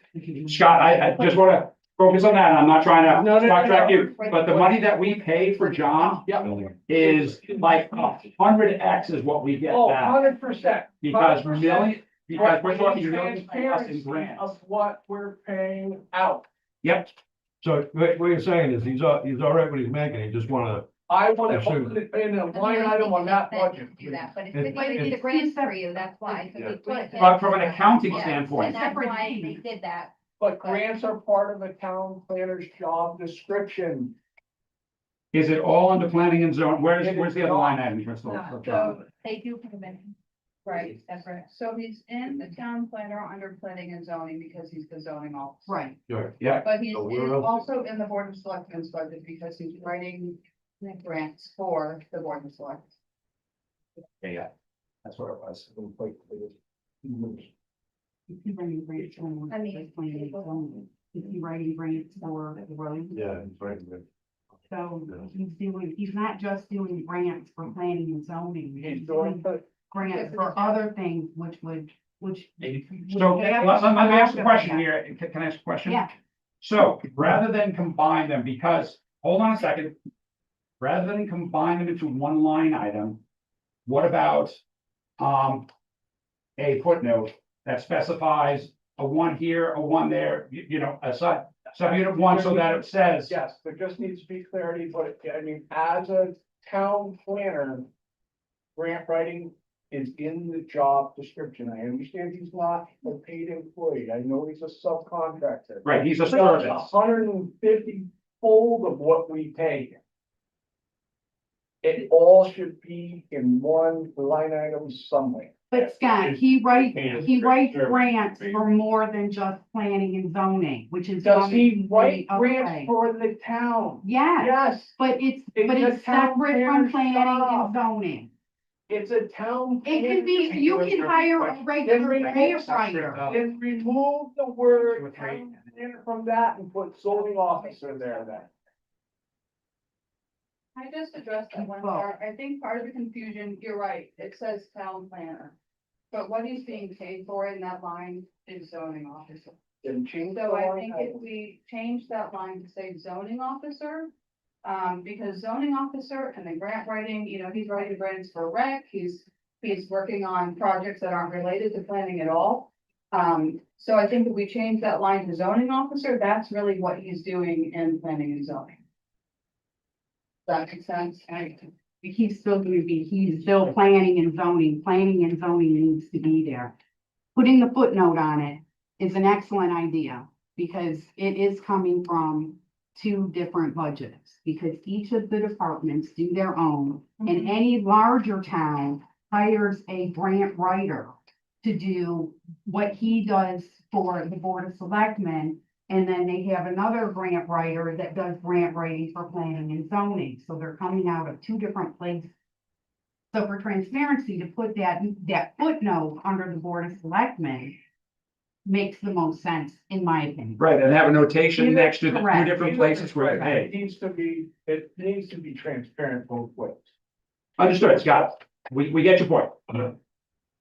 Scott, I just want to focus on that. I'm not trying No, to no, sidetrack no. you, but the money that we pay for John is like 100x is what we get Oh, back. 100%. Because 100%. because we're talking millions plus in Transparency grants. of what we're paying out. Yep, So what you're saying is he's all right what he's making, he just wanna, I want to put it in a line item on that budget. Do that, but it's It- but it's a grant for you, that's why. So we put it- but from an accounting Yeah, standpoint, And that's why they did that. But grants are part of a town planner's job description. Is it all under planning and zone? Where's the other line item, Crystal? No, so, They do come in. right, that's right. So he's in the town planner under planning and zoning because he's the zoning officer. Right. Sure, yeah, But he's So we're- also in the board of selectmen's budget because he's writing grants for the board of selectmen. yeah, that's what it was. Is he writing grants for I mean- planning and zoning? Is he writing grants for the road? Yeah, it's right. So he's not just doing grants for planning and zoning. He's doing, Grants for other things, which. So let me ask a question here. Can I ask a question? Yeah. So rather than combine them, because, hold on a second. Rather than combine them into one line item, what about, a footnote that specifies a one here, a one there, you know, a subunit one, so that it says. yes, there just needs to be clarity, but I mean, as a town planner, grant writing is in the job description. I understand he's not a paid employee. I know he's a subcontractor. Right, he's a But service. 150 fold of what we pay him. It all should be in one line item somewhere. But Scott, he writes grants for more than just planning and zoning, which is. Does he write Okay. grants for the town? Yeah, Yes, but it's It's a town separate from planner's planning job. and zoning. it's a town. It can be, you can hire a regular grant writer. Then remove the word town planner from that and put zoning officer there then. I just addressed that one Well- part. I think part of the confusion, you're right, it says town planner. But what he's being paid for in that line is zoning officer. Then change the So I line think if item. we change that line to say zoning officer, because zoning officer and the grant writing, you know, he's writing grants for rec, he's working on projects that aren't related to planning at all. So I think if we change that line to zoning officer, that's really what he's doing in planning and zoning. Does that make sense? He's still planning and zoning needs to be there. Putting the footnote on it is an excellent idea, because it is coming from two different budgets, because each of the departments do their own, and any larger town hires a grant writer to do what he does for the Board of Selectmen. And then they have another grant writer that does grant writing for planning and zoning, so they're coming out of two different places. So for transparency, to put that footnote under the Board of Selectmen makes the most sense, in my opinion. Right, and have a notation Either- next to the two correct. different places where, It hey, needs to be transparent both ways. understood, Scott. We get your point.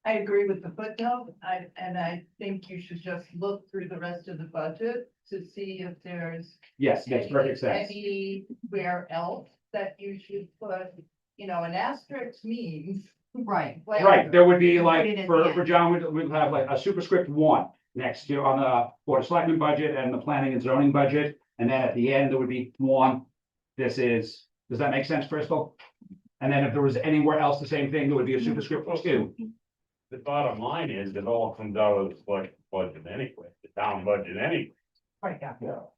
I agree with the footnote, and I think you should just look through the rest of the budget to see if there's Yes, makes perfect sense. anywhere else that you should put, you know, an asterisk means. Right. Right, there would be Put like, it at the for end. John, we'd have like a superscript one next to on the Board of Selectmen budget and the planning and zoning budget. And then at the end, there would be one. Does that make sense, Crystal? And then if there was anywhere else the same thing, there would be a superscript two. The bottom line is, it all comes out of the select budget anyway, the town budget anyway. Right,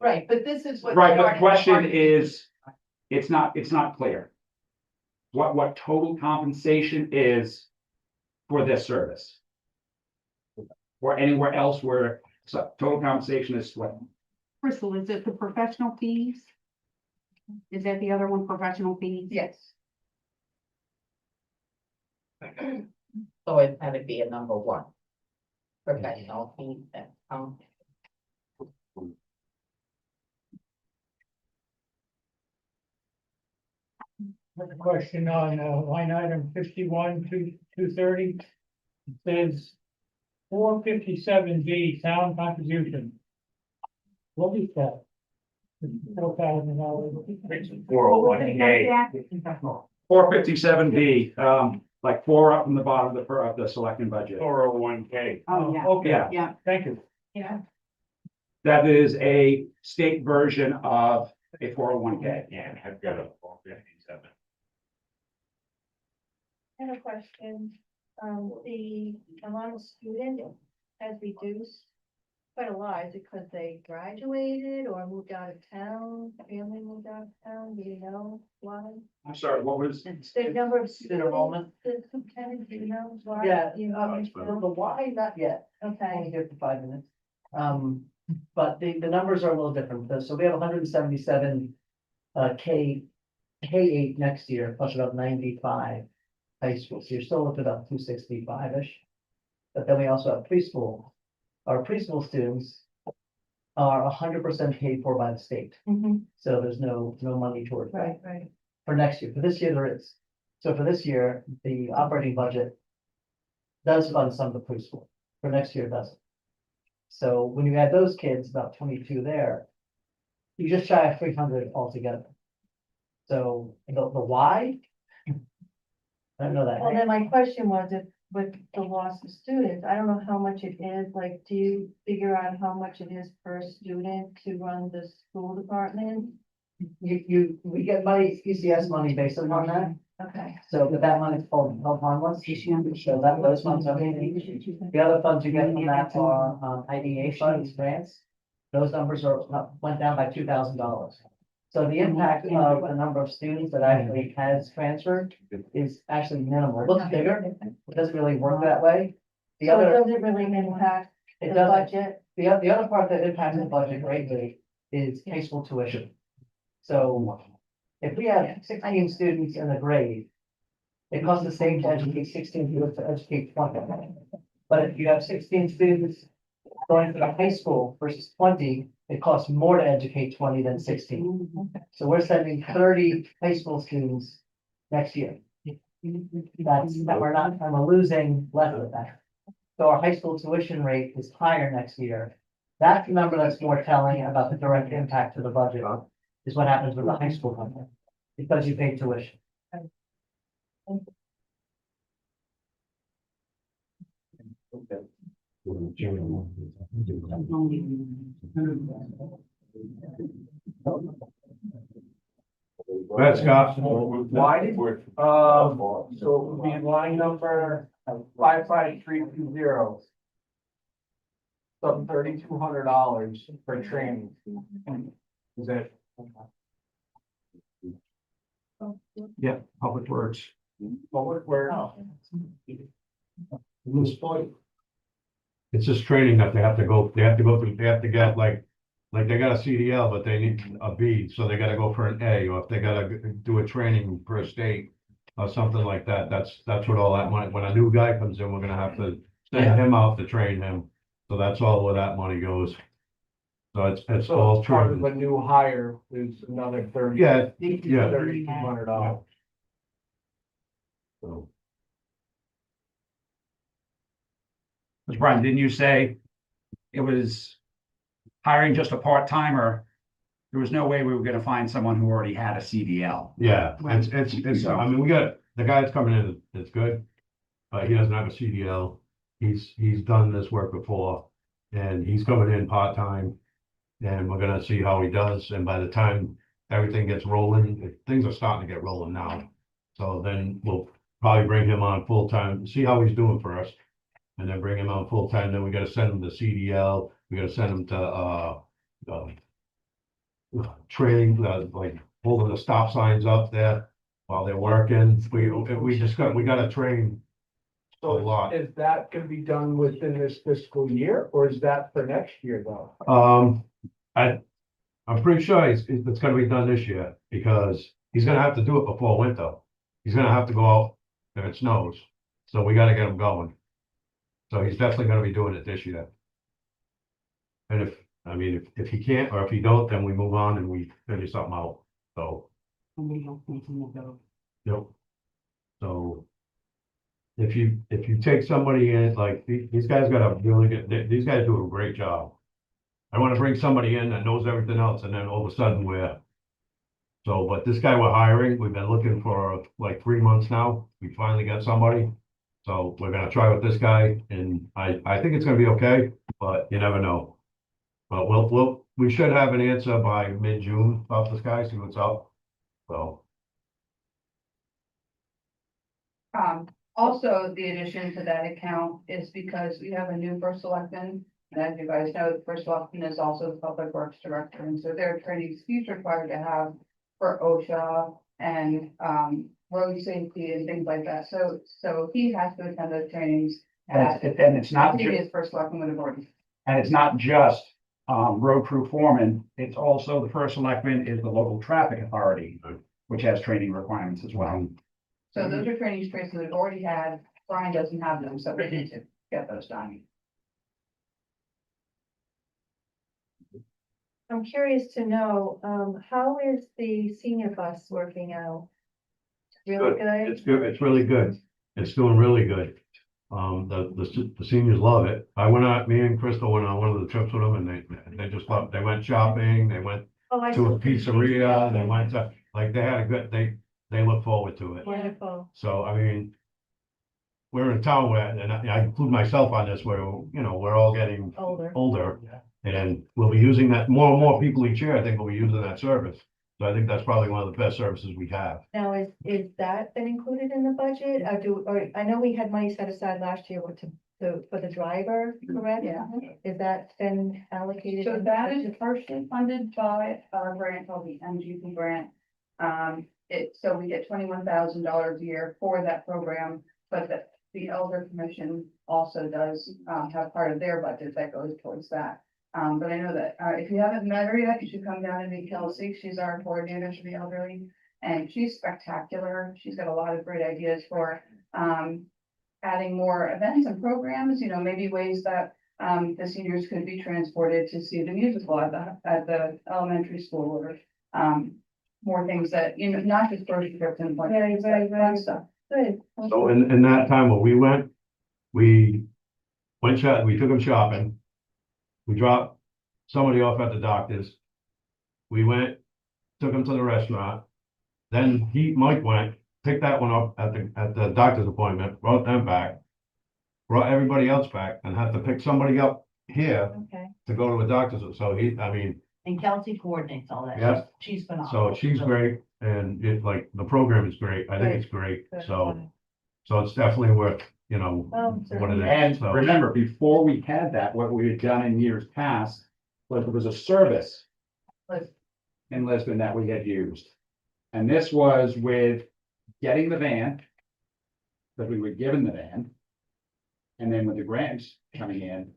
right, but this is what. Right, but the starting question part- is, it's not clear. What total compensation is for this service? Or anywhere else where total compensation is what? Crystal, is it the professional fees? Is that the other one, professional fees? Yes. So it's gotta be a number one. Professional fee, Have a question on, line item 51, 230. It says 457B, town contribution. What is that? $4,000. 401K. 457B, like four up from the bottom of the selecting budget. 401K. Oh, yeah, Okay, yeah. thank you. Yeah. That is a state version of a 401K. Yeah, I've got a 457. I have a question. The amount of student has reduced quite a lot. Is it because they graduated or moved out of town? Family moved out of town? Do you know why? I'm sorry, what was? The number of Student enrollment? The superintendent, do you know why? Yeah, You know, the why, not yet. Only Okay, here for 5 minutes. But the numbers are a little different. So we have 177 K8 next year, plus about 95 high school. So you're still looking at about 265-ish. But then we also have preschool. Our preschool students are 100% paid for by the state. mhm, So there's no money towards that right, right. for next year. For this year, there is. So for this year, the operating budget does fund some of the preschool. For next year, it doesn't. So when you add those kids, about 22 there, you just shy of 300 altogether. So the why? I don't know that. Well, then my question was if with the loss of students, I don't know how much it is, like, do you figure out how much it is per student to run the school department? We get money, ECS money based upon that. Okay. So but that money's called health harmless. So that those funds are paid. The other funds you get from that are IDA funds, grants. Those numbers went down by $2,000. So the impact of the number of students that actually has transferred is actually minimal. It looks bigger. It doesn't really work that way. The So it other, doesn't really impact it the doesn't. budget? The other part that impacts the budget greatly is high school tuition. So if we have 16 students in a grade, it costs the state to educate 16 students to educate 20. But if you have 16 students going to the high school versus 20, it costs more to educate 20 than 16. So we're sending 30 high school students next year. That we're not, and we're losing less of that. So our high school tuition rate is higher next year. That's the number that's more telling about the direct impact to the budget, is what happens with the high school number, because you pay tuition. Go ahead, Scott. Why? So it would be line number 55320. Some $3,200 for training. Is that? Yeah, Public Works. Public work. This point. It's just training that they have to go through, they have to get like they got a CDL, but they need a B, so they gotta go for an A, or if they gotta do a training per state. Or something like that, that's what all that money, when a new guy comes in, we're gonna have to send him out to train him, so that's all where that money goes. So it's So all it's part of training. a new hire is another Yeah, $3,200. so. Because Brian, didn't you say it was hiring just a part-timer? There was no way we were gonna find someone who already had a CDL. Yeah, it's, I mean, we got, the guy that's coming in, it's good, but he doesn't have a CDL. He's done this work before, and he's coming in part-time. And we're gonna see how he does, and by the time everything gets rolling, things are starting to get rolling now. So then we'll probably bring him on full-time, see how he's doing first. And then bring him on full-time, then we gotta send him to CDL, we gotta send him to, training, like holding the stop signs up there while they're working. We gotta train a So lot. is that gonna be done within this fiscal year, or is that for next year though? I'm pretty sure it's gonna be done this year, because he's gonna have to do it before winter. He's gonna have to go out if it snows, so we gotta get him going. So he's definitely gonna be doing it this year. And if he can't, or if he don't, then we move on and we figure something out, so. Yep. So. If you take somebody in, like, these guys got a really good, these guys do a great job. I wanna bring somebody in that knows everything else, and then all of a sudden but this guy we're hiring, we've been looking for like 3 months now, we finally got somebody. So we're gonna try with this guy, and I think it's gonna be okay, but you never know. But we should have an answer by mid-June about this guy, see what's up, so. Also, the addition to that account is because we have a new first selectman, And as you guys know, the first selectman is also the public works director, and so there are trainings he's required to have for OSHA and, road safety and things like that. So he has to attend those trainings. And it's not, Previous first selectman would have already. and it's not just, road crew foreman, it's also the first selectman is the local traffic authority, which has training requirements as well. So those are training trainings that we've already had. Brian doesn't have them, so we need to get those done. I'm curious to know, how is the senior bus working out? Really good? It's good, it's really good. It's doing really good. The seniors love it. I went out, me and Crystal went on one of the trips with them and they just loved, they went shopping, they went Oh, I to a saw the pizzeria, they went to, like, they had a good, they look forward to it. Wonderful. So, I mean, we're in a town where, and I include myself on this, where, you know, we're all getting older. And we'll be using that, more and more people each year, I think, will be using that service. So I think that's probably one of the best services we have. Now, is that been included in the budget? Or I know we had money set aside last year for the driver, correct? Yeah. Is that been allocated? So in the that is budget? partially funded by a grant called the MGP grant. So we get $21,000 a year for that program, but the Elder Commission also does, have part of their budget that goes towards that. But I know that, if you haven't met her yet, you should come down and meet Kelsey. She's our coordinator for the elderly. And she's spectacular. She's got a lot of great ideas for, adding more events and programs, you know, maybe ways that, the seniors could be transported to see the musical at the elementary school or, more things that, you know, not just grocery trips and like fun stuff. Good. So in that time when we went we took them shopping. We dropped somebody off at the doctor's. We went, took them to the restaurant. Then Mike went, picked that one up at the doctor's appointment, brought them back. Brought everybody else back and had to pick somebody up here Okay. to go to a doctor's. So And Kelsey coordinates all that. Yeah. She's phenomenal. so she's great and the program is great. I think it's great. Good. So it's definitely worth, you know, what it is. And So- remember, before we had that, what we had done in years past was there was a service in Lisbon that we had used. And this was with getting the van, that we were given the van. And then with the grants coming in,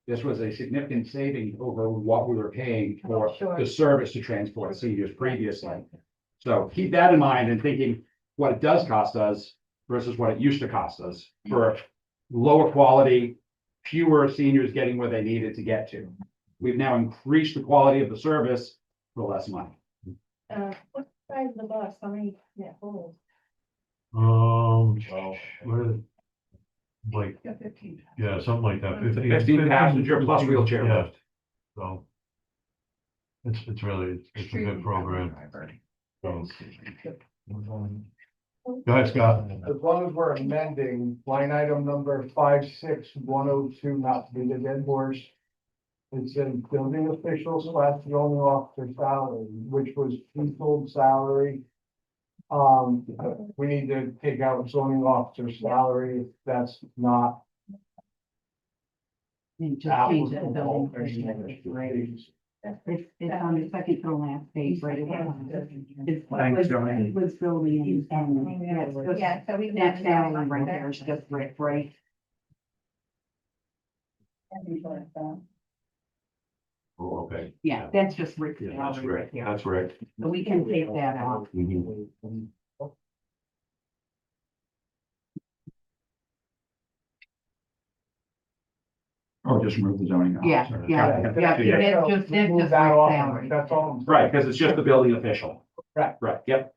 this was a significant saving over what we were paying for Sure. the service to transport seniors previously. So keep that in mind and thinking what it does cost us versus what it used to cost us for lower quality, fewer seniors getting where they needed to get to. We've now increased the quality of the service for less money. What size of the bus? How many, holds? What is it? Like, Yeah, 15. yeah, something like that. 15 passenger plus wheelchair Yeah. lift. So. It's really, it's a good program. So. Go ahead, Scott. As long as we're amending line item number 56102, not to be the dead horse. It's in building official / zoning officer salary, which was people's salary. We need to take out zoning officer salary, if that's not. And just change it to building official. It's on the second to the last page, right? Thanks, Joanne. It was building and. Yeah, so we. That salary right there is just right? Oh, okay. Yeah, that's just Rick's Yeah, that's salary right Rick. there. That's Rick. So we can take that off. Mhm. Or just remove the zoning Yeah, officer. yeah. Got it. That's just Move Rick's that off, salary. that's all. Right, because it's just the building official. Right. Right, yep.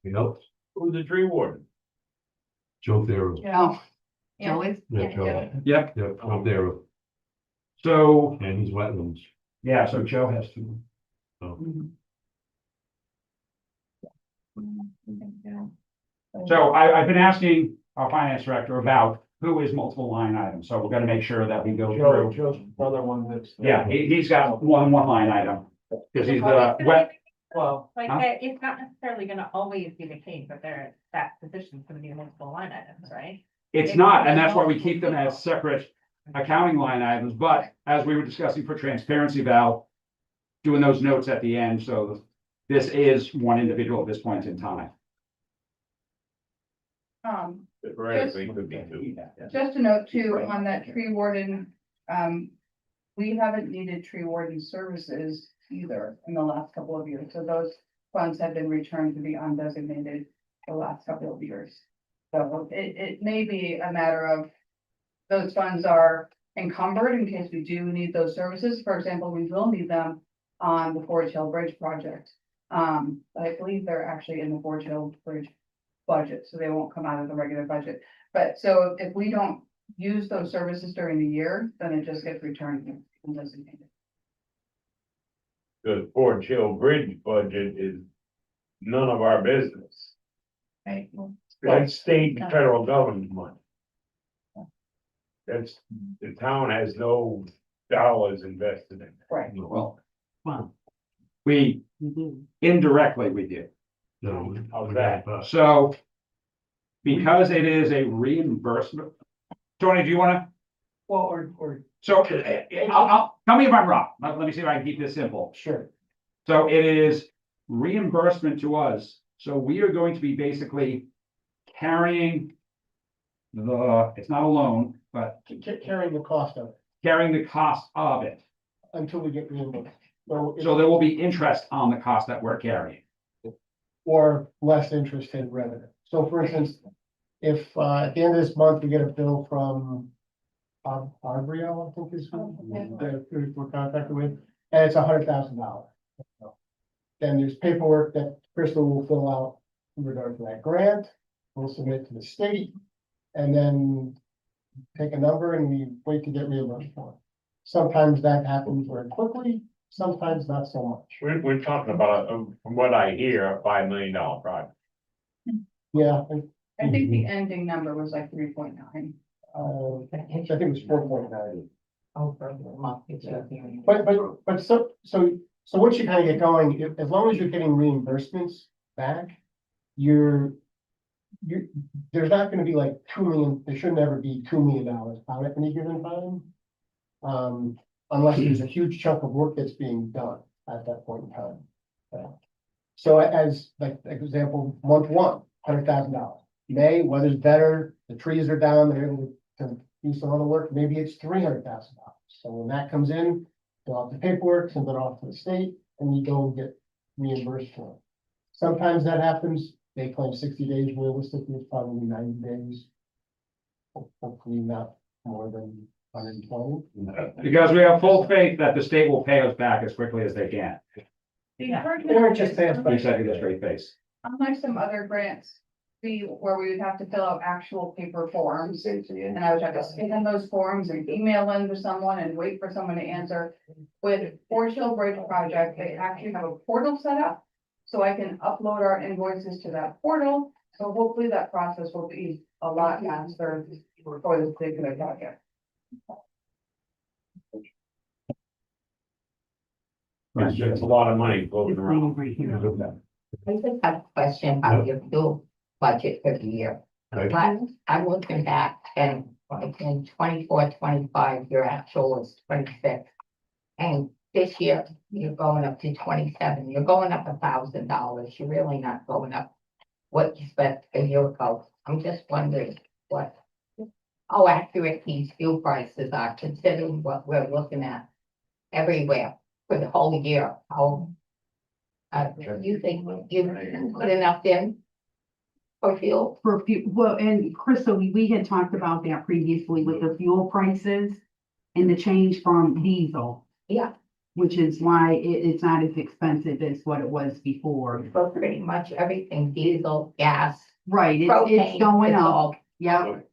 You know, Who's the tree warden? Joe Theroux. Oh, Joe is, Yeah, Joe. Yep, Yeah, Joe Theroux. so, And he's wetlands. yeah, so Joe has to. So. So I've been asking our finance director about who is multiple line items, so we're gonna make sure that we go Joe, through. Joe's another one that's. Yeah, he's got one line item, because he's the wet, Well, Like, Huh? it's not necessarily gonna always be the case, but that position's gonna be multiple line items, right? it's not, and that's why we keep them as separate accounting line items, but as we were discussing for transparency, Val, doing those notes at the end, so this is one individual at this point in time. Theoretically, it could be two. Just a note too, on that tree warden, we haven't needed tree warden services either in the last couple of years. So those funds have been returned to be undesignated the last couple of years. So it may be a matter of those funds are encumbered in case we do need those services. For example, we will need them on the Forge Hill Bridge project. I believe they're actually in the Forge Hill Bridge budget, so they won't come out of the regular budget. But so if we don't use those services during the year, then it just gets returned and designated. The Fort Hill Bridge budget is none of our business. Right? Well, That's state and federal government money. That's, the town has no dollars invested in it. right. Well, we indirectly we do. So, How's that? So because it is a reimbursement, Tony, do you wanna? well, or, So tell me if I'm wrong. Let me see if I can keep this simple. sure, So it is reimbursement to us. So we are going to be basically carrying it's not a loan, but carrying the cost of it carrying the cost of it. until we get reimbursed. So there will be interest on the cost that we're carrying. Or less interest in revenue. So for instance, if at the end of this month, we get a bill from Arbrio, I think is who we're contracted with, and it's $100,000. Then there's paperwork that Crystal will fill out in regard to that grant, we'll submit to the state, and then take a number and we wait to get reimbursed for it. Sometimes that happens very quickly, sometimes not so much. We're talking about, from what I hear, a $5 million project. Yeah, I think the ending number was like 3.9. I think it was 4.9. Oh, for the month, it's a- But so once you kind of get going, as long as you're getting reimbursements back, there's not gonna be like 2 million, there should never be $2 million out at any given time. Unless there's a huge chunk of work that's being done at that point in time. So as like example, month one, $100,000. May, weather's better, the trees are down, they're able to do some other work, maybe it's $300,000. So when that comes in, fill out the paperwork, send it off to the state, and you go and get reimbursed for it. Sometimes that happens, they claim 60 days, realistically, it's probably 90 days. Hopefully not more than 120. Because we have full faith that the state will pay us back as quickly as they can. Or just pay us back. We said it with a straight face. Unlike some other grants, where we would have to fill out actual paper forms, and I would have to scan those forms and email them to someone and wait for someone to answer. With Forge Hill Bridge Project, they actually have a portal set up, so I can upload our invoices to that portal. So hopefully that process will be a lot faster for this particular project. There's a lot of money floating around. I just have a question about your fuel budget for the year. But I'm looking back and like in 24, 25, your actual was 26. And this year, you're going up to 27, you're going up $1,000, you're really not going up what you spent a year ago. I'm just wondering how accurate these fuel prices are considering what we're looking at everywhere for the whole year. How you think you put enough in for fuel? For fuel, well, and Crystal, we had talked about that previously with the fuel prices and the change from diesel. Yeah. Which is why it's not as expensive as what it was before. For pretty much everything, diesel, gas, Right, propane. it's going it's up, all yep,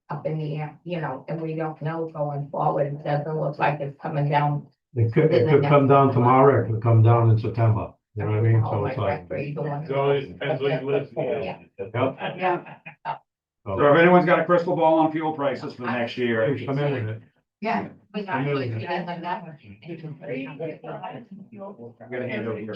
up in the air, you know, and we don't know going forward. It doesn't look like it's coming down. It could come down tomorrow, it could come down in September, you know what I mean? Oh, So my it's like. referee, the one- So it depends what you listen to. Yeah. Yep. yeah. So if anyone's got a crystal ball on fuel prices for the next year. Hey, come in with it. Yeah. We got I'm to really- do it like that. I'm gonna hand over here.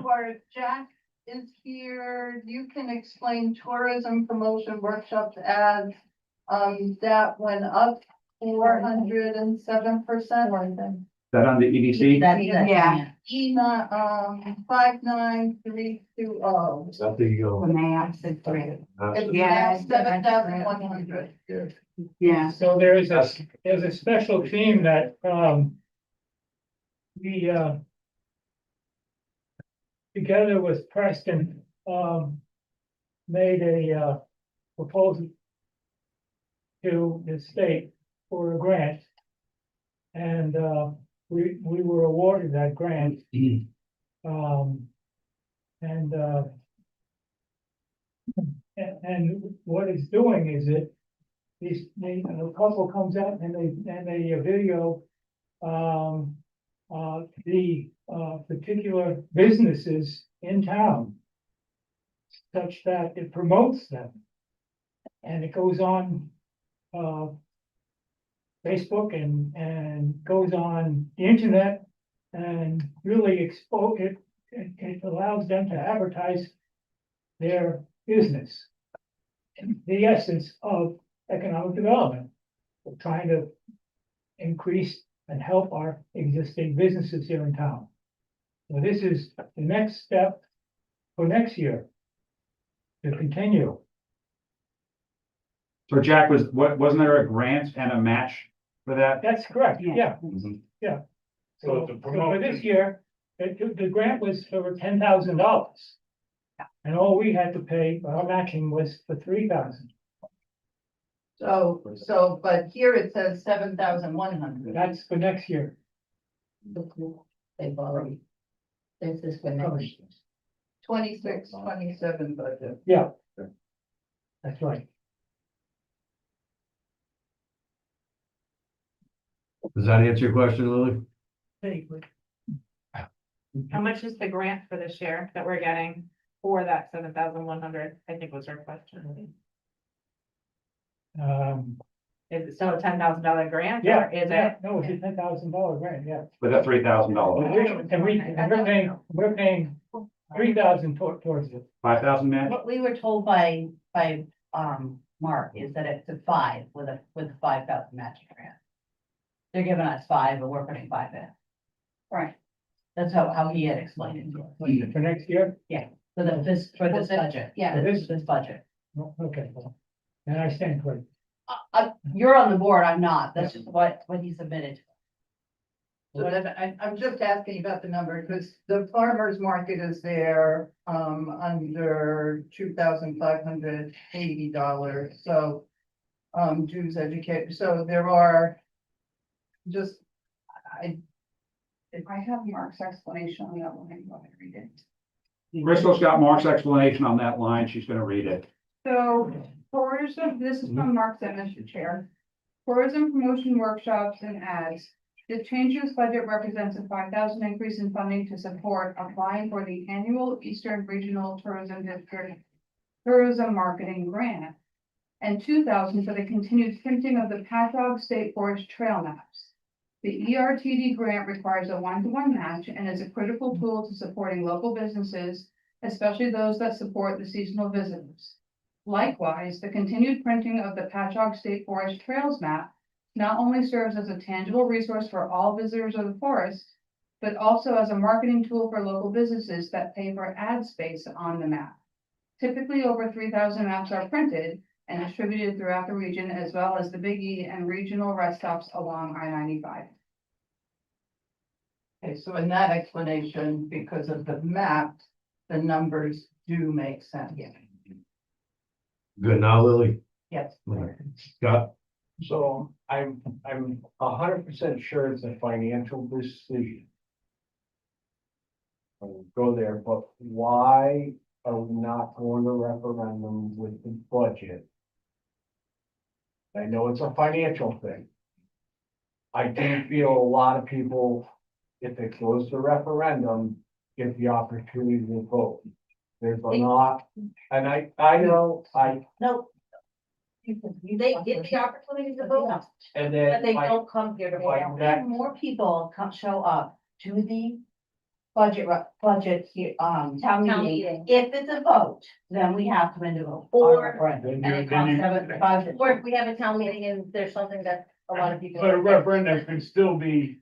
Or Jack is here, you can explain tourism promotion workshops ads. That went up 407%. That on the EDC? That's, Yeah. EMA, 59320. Is that the, When they asked it three. It's Yeah. now 7,100. Yeah. So there's a special team that, we, together with Preston, made a, proposal to the state for a grant. And, we were awarded that grant. And, and what it's doing is a couple comes out and they video, the, particular businesses in town, such that it promotes them. And it goes on, Facebook and goes on the internet and really expose it. It allows them to advertise their business. The essence of economic development. We're trying to increase and help our existing businesses here in town. So this is the next step for next year to continue. So Jack, wasn't there a grant and a match for that? That's correct, yeah. Mhm. So for this year, the grant was for $10,000. And all we had to pay, our matching was for $3,000. So, but here it says 7,100. That's for next year. They've already. This is for next year. 26, 27 budget. Yeah. That's right. Does that answer your question, Lily? How much is the grant for this year that we're getting for that 7,100? I think was her question. Is it still a $10,000 grant? Yeah, Or is yeah, it? no, it's a $10,000 grant, yeah. With a $3,000, And we're paying $3,000 towards it. 5,000 match? what we were told by, Mark is that it's a 5 with a 5,000 matching grant. They're giving us 5, but we're putting 5 in. Right. That's how he had explained it to us. For next year? For this budget. Yeah. This budget. Okay, well, and I stand for it. You're on the board, I'm not. That's just what he submitted. But I'm just asking about the number, because the farmer's market is there, under $2,580, so. Jews educate, so there are. Just, I have Mark's explanation on that one, I'm going to read it. Crystal's got Mark's explanation on that line. She's gonna read it. So tourism, this is from Mark Zett, Mr. Chair. Tourism promotion workshops and ads. The change in this budget represents a 5,000 increase in funding to support applying for the annual Eastern Regional Tourism District Tourism Marketing Grant, and 2,000 for the continued printing of the Patchogue State Forest Trail Maps. The ERTD grant requires a 1-to-1 match and is a critical tool to supporting local businesses, especially those that support the seasonal visitors. Likewise, the continued printing of the Patchogue State Forest Trails Map not only serves as a tangible resource for all visitors of the forest, but also as a marketing tool for local businesses that pay for ad space on the map. Typically, over 3,000 maps are printed and distributed throughout the region, as well as the Big E and regional rest stops along I-95. okay, so in that explanation, because of the map, the numbers do make sense. Good now, Lily? Yes. Scott? So I'm 100% sure it's a financial decision. I'll go there, but why are we not going to referendum with the budget? I know it's a financial thing. I do feel a lot of people, if it goes to referendum, get the opportunity to vote. there's a lot, and I know, No. They get the opportunity to vote, and but then. they like, don't come here to like vote. that- More people show up to the budget, town meeting. If it's a vote, then we have to do a Or- referendum. And it costs $7.5. Or if we have a town meeting and there's something that a lot of people. But a referendum could still be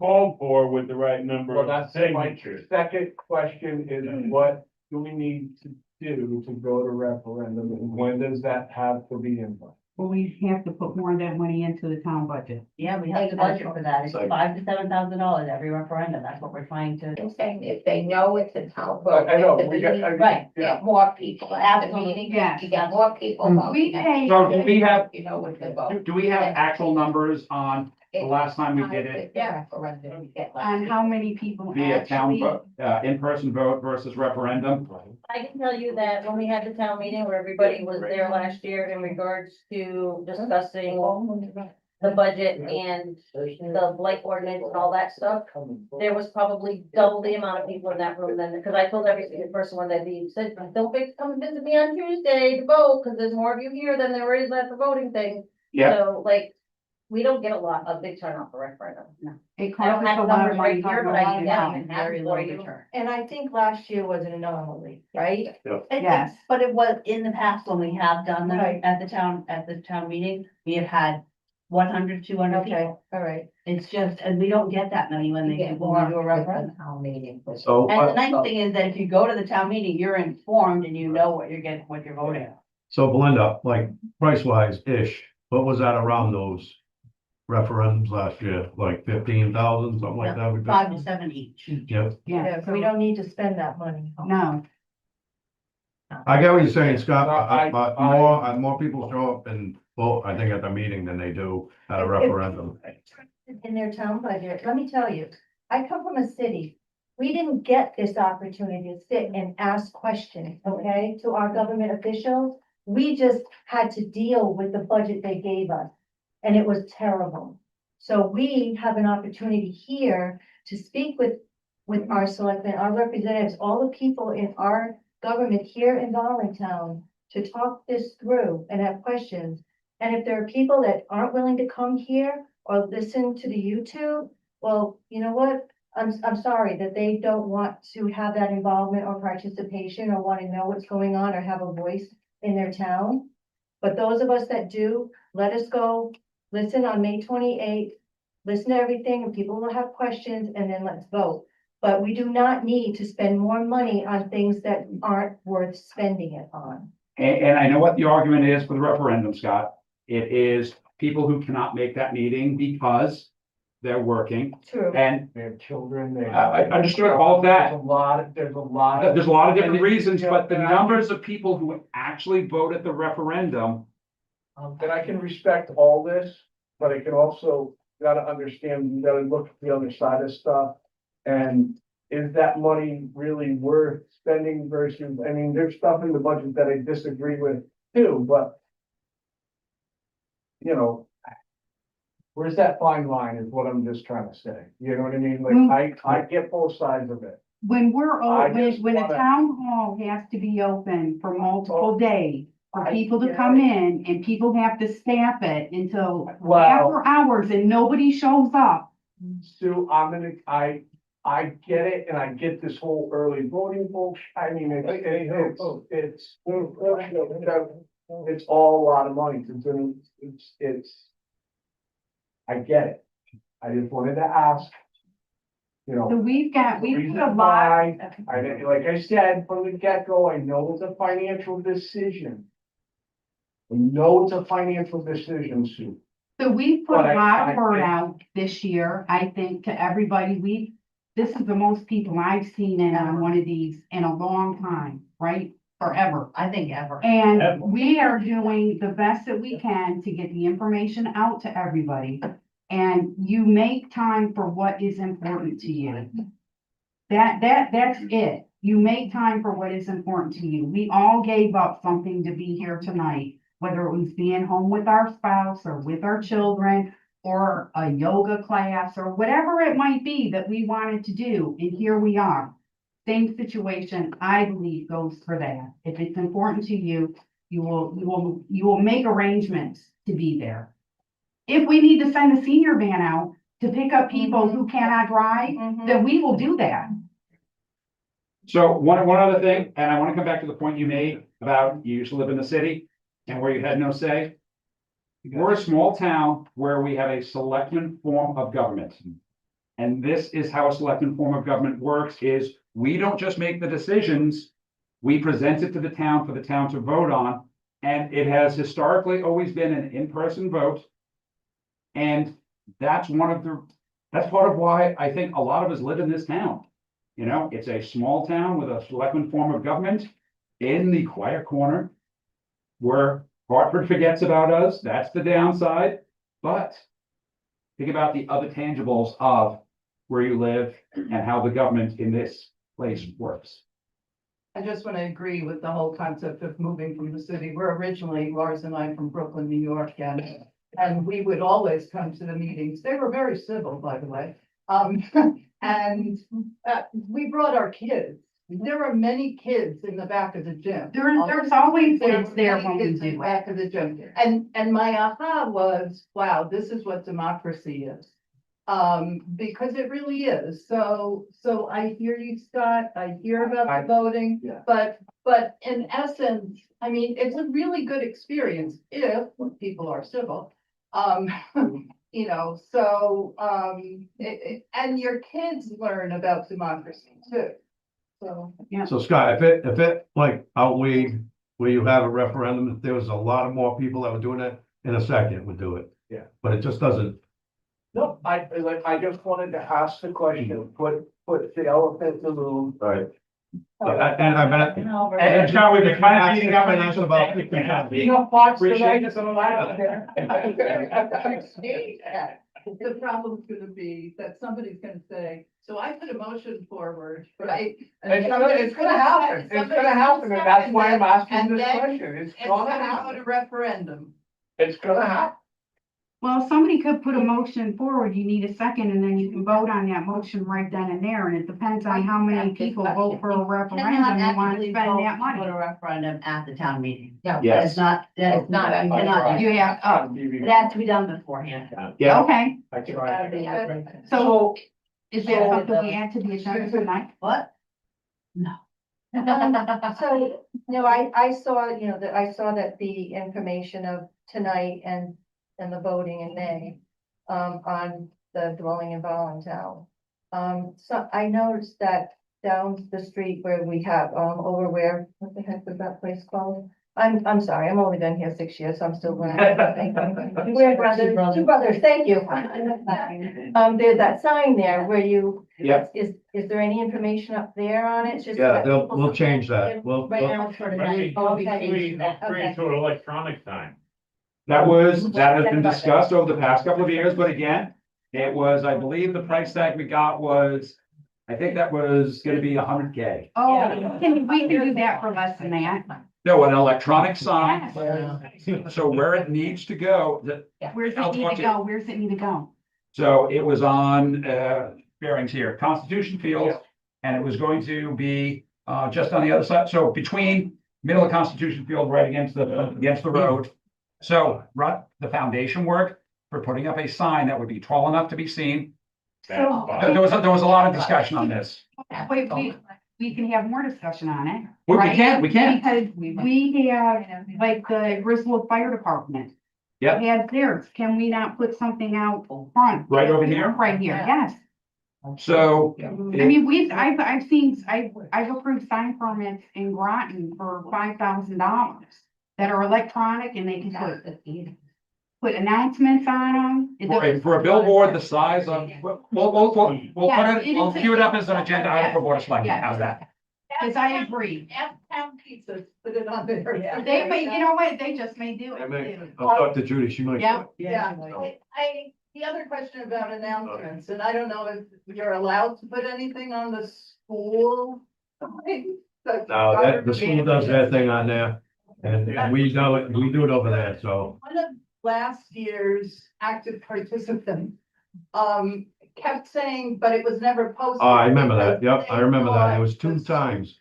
called for with the right number Well, of that's my signatures. second question is what do we need to do to go to referendum, and when does that have to be in place? Well, we have to put more of that money into the town budget. Yeah, we have to budget for that. It's $5,000 to $7,000 every referendum. That's what we're trying to. I'm saying if they know it's a town vote. I know, if we got, Right. Get more people at the Absolutely. meeting, Yes. you got more people. We voting. pay, So do we have, You know, with the vote. do we have actual numbers on the last time we did it? Yeah. Referendum, you get like- on how many people Via town actually, vote, in-person vote versus referendum? I can tell you that when we had the town meeting where everybody was there last year in regards to discussing the budget and the blight ordinance and all that stuff, there was probably double the amount of people in that room then, because I told every single person when they leave, said, don't come and visit me on Tuesday to vote, because there's more of you here than there is at the voting thing. Yeah, So like, we don't get a big turnout for referendum. it I costs don't us have a lot numbers of right money. here, but I can now. get it for you. And I think last year was an anomaly, right? Yes. But it was in the past when we have done them Right. at the town meeting, we have had 100, 200 Okay, people. all right. It's just, and we don't get that many when You they get do, when we more do a with referendum. the town meeting. So, And the nice thing is that if you go to the town meeting, you're informed and you know what you're getting, what you're voting on. so Belinda, like price wise ish, what was that around those referendums last year? Like 15,000, something like that? 5 to 7 each. Yeah, Yeah, So we don't need to spend that money. no, I get what you're saying, Scott, No, but more people show up and vote, I think, at the meeting than they do at a referendum. In their town budget, let me tell you, I come from a city. We didn't get this opportunity to sit and ask questions, okay, to our government officials. We just had to deal with the budget they gave us, and it was terrible. So we have an opportunity here to speak with our selectmen, our representatives, all the people in our government here in Darlington to talk this through and have questions. And if there are people that aren't willing to come here or listen to the YouTube, well, you know what? I'm sorry that they don't want to have that involvement or participation or want to know what's going on or have a voice in their town. But those of us that do, let us go, listen on May 28th, listen to everything, and people will have questions, and then let's vote. But we do not need to spend more money on things that aren't worth spending it on. and I know what the argument is for the referendum, Scott. It is people who cannot make that meeting because they're working, True. and They have children, they. I understood all of that. There's a lot of. There's a lot of different And reasons, you know, but the and I- numbers of people who actually vote at the referendum, And I can respect all this, but I can also, gotta understand, you gotta look at the other side of stuff. And is that money really worth spending versus, I mean, there's stuff in the budget that I disagree with too, but. You know. Where's that fine line is what I'm just trying to say, you know what I mean? Like, I get both sides of it. when we're, I when, just when a wanna- town hall has to be open for multiple days, for I people to get come it. in, and people have to staff it until Well, after hours and nobody shows up. Sue, I get it, and I get this whole early voting bullshit, I mean, it's all a lot of money to do, it's. I get it, I just wanted to ask. You So know, we've the put reason a lot. why, like I said from the get-go, I know it's a financial decision. I know it's a financial decision, Sue. So we've put But a lot I of word think- out this year, I think, to everybody. This is the most people I've seen in on one of these in a long time, right? Forever. I think ever. And we are doing the best that we can to get the information out to everybody. And you make time for what is important to you. That's it. You make time for what is important to you. We all gave up something to be here tonight, whether it was being home with our spouse or with our children or a yoga class or whatever it might be that we wanted to do. And here we are. same situation, I believe, goes for that. If it's important to you, you will make arrangements to be there. If we need to send a senior van out to pick up people who cannot drive, then we will do that. So one other thing, and I want to come back to the point you made about you used to live in the city and where you had no say. We're a small town where we have a selectman form of government. And this is how a selectman form of government works, is we don't just make the decisions, we present it to the town for the town to vote on. And it has historically always been an in-person vote. And that's that's part of why I think a lot of us live in this town. You know, it's a small town with a selectman form of government in the quiet corner where Hartford forgets about us. That's the downside. But think about the other tangibles of where you live and how the government in this place works. I just want to agree with the whole concept of moving from the city. We're originally, Lars and I, from Brooklyn, New York, and we would always come to the meetings. They were very civil, by the way. And we brought our kids. There are many kids in the back of the gym. There's always There's kids there many when we kids in the do it. back of the gym. And my aha was, wow, this is what democracy is. Because it really is. So I hear you, Scott. I hear about the voting, yeah. but in essence, I mean, it's a really good experience if people are civil. You know, so, and your kids learn about democracy too. So. So Scott, if it like outweighed where you have a referendum, if there was a lot of more people that were doing it, in a second would do it. Yeah. But it just doesn't. No, I just wanted to ask the question, put the elephant in the room. Right. And I bet. And Scott, we've been kind of beating up on That's you about about 50 times. Being a fox Appreciate tonight it. is allowed there. The problem's gonna be that somebody's gonna say, so I put a motion forward, right? It's gonna happen, it's gonna happen, and that's why I'm asking And this then question, it's It's gonna gonna go happen, to referendum. it's gonna happen. Well, somebody could put a motion forward, you need a second, and then you can vote on that motion right then and there, and it depends on how many people vote for a referendum and want to spend that Go money. to referendum at the town meeting. No, Yes. It's not, It's not you on cannot, Friday. You have, oh, it has to be done beforehand. Yeah, okay, I tried. so is that something we add to the agenda tonight? What? So, no, I saw, you know, that I saw that the information of tonight and the voting in May, on the dwelling in Volantown. So I noticed that down the street where we have, over where, what the heck was that place called? I'm sorry, I'm only been here 6 years, so I'm still learning. We're brothers, two brothers, thank you. There's that sign there where you. Yep. Is there any information up there on it? Just so Yeah, that people- we'll change that. We'll, Right now, it's sort of. We Okay. upgrade to an electronic time. that has been discussed over the past couple of years, but again, it was, I believe the price tag we got was, I think that was gonna be $100K. Oh, we can do that for less than that. No, an electronic sign, Yes. so where it needs to go, Where's it I'll need talk to to you. go? Where's it need to go? So it was on, bearings here, Constitution Field, and it was going to be, just on the other side, so between middle of Constitution Field, right against the road. So, the foundation work for putting up a sign that would be tall enough to be seen. So- There was a lot of discussion on this. Wait, we can have more discussion on it. We right? can. Because we have, like, the Griswold Fire Department. Yep. Has theirs. Can we not put something out front? Right over here? Right here, yes. So. I mean, I've approved sign permits in Groton for $5,000 that are electronic and they can put announcements on them. For a billboard the size of, we'll put it, we'll queue it up as an agenda item for Board of Selectmen. How's that? Because I agree. Town pizzas, put it on there. They may, you know what, they just may do it too. I'll talk to Judy, she might. Yeah. Yeah, the other question about announcements, and I don't know if you're allowed to put anything on the school. No, the school does their thing on there, and we do it over there, so. One of last year's active participants, kept saying, but it was never posted. Oh, I remember that. because Yep, I they remember that. It thought was two this times.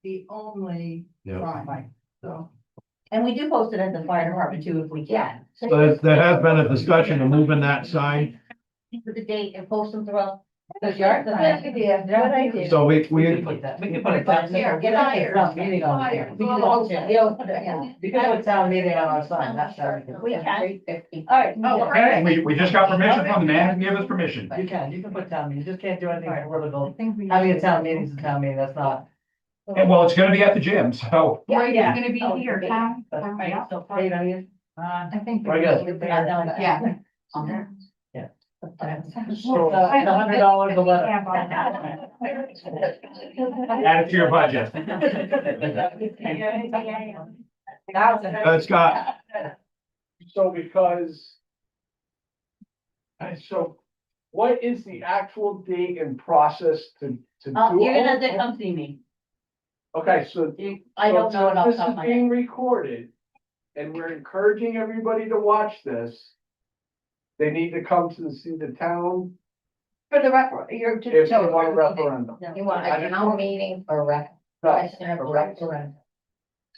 The only Yeah. crime, so. And we do post it at the fire department too, if we can. So there has been a discussion of moving that sign. With the date and post them throughout the yard. Good idea, good idea. So We can put that, we can put it down. Here, Get a town meeting on there. flyers, We can flyers. post it. You can put town meeting on our sign, that's how we can. We can. 350. All right. Okay, we just got permission from the man who gave us permission. You can put town meeting, you just can't do anything political. I think we- Having a town meeting's a town meeting, that's not. And well, it's gonna be at the gym, so. Right, Yeah. it's gonna be here, town. Right, Yeah. so, hey, don't you? I think. Very good. Yeah. On there. So, $100 a letter. Add it to your budget. Scott, So because. So what is the actual date and process to do? You're gonna have to all- come see me. Okay, so. I don't know it off the This top is of my head. being recorded, and we're encouraging everybody to watch this. They need to come to see the town For the you're. if they want a referendum. You want I a just town want- meeting or a No, question of a referendum?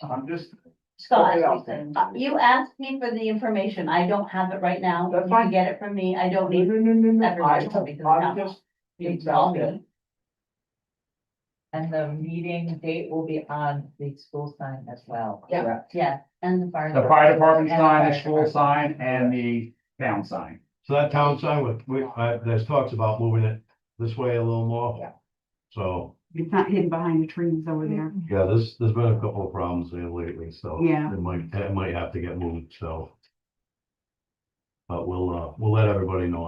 I'm just, Scott, Put it out there. you asked me for the information. I don't have it right now. That's You can fine. get it from me. I don't no, need no, no, no, no, everybody to be to the I'm town. just. you to call me. And the meeting date will be on the school sign as well. Yeah, yeah, and the fire. The fire department And sign, fire the school department. sign, and the town sign. so that town sign there's talks about moving it this way a little more. Yeah. So, It's not hidden behind the trees over there. yeah, there's been a couple of problems there lately, so. Yeah. It might have to get moved, so. But we'll let everybody know.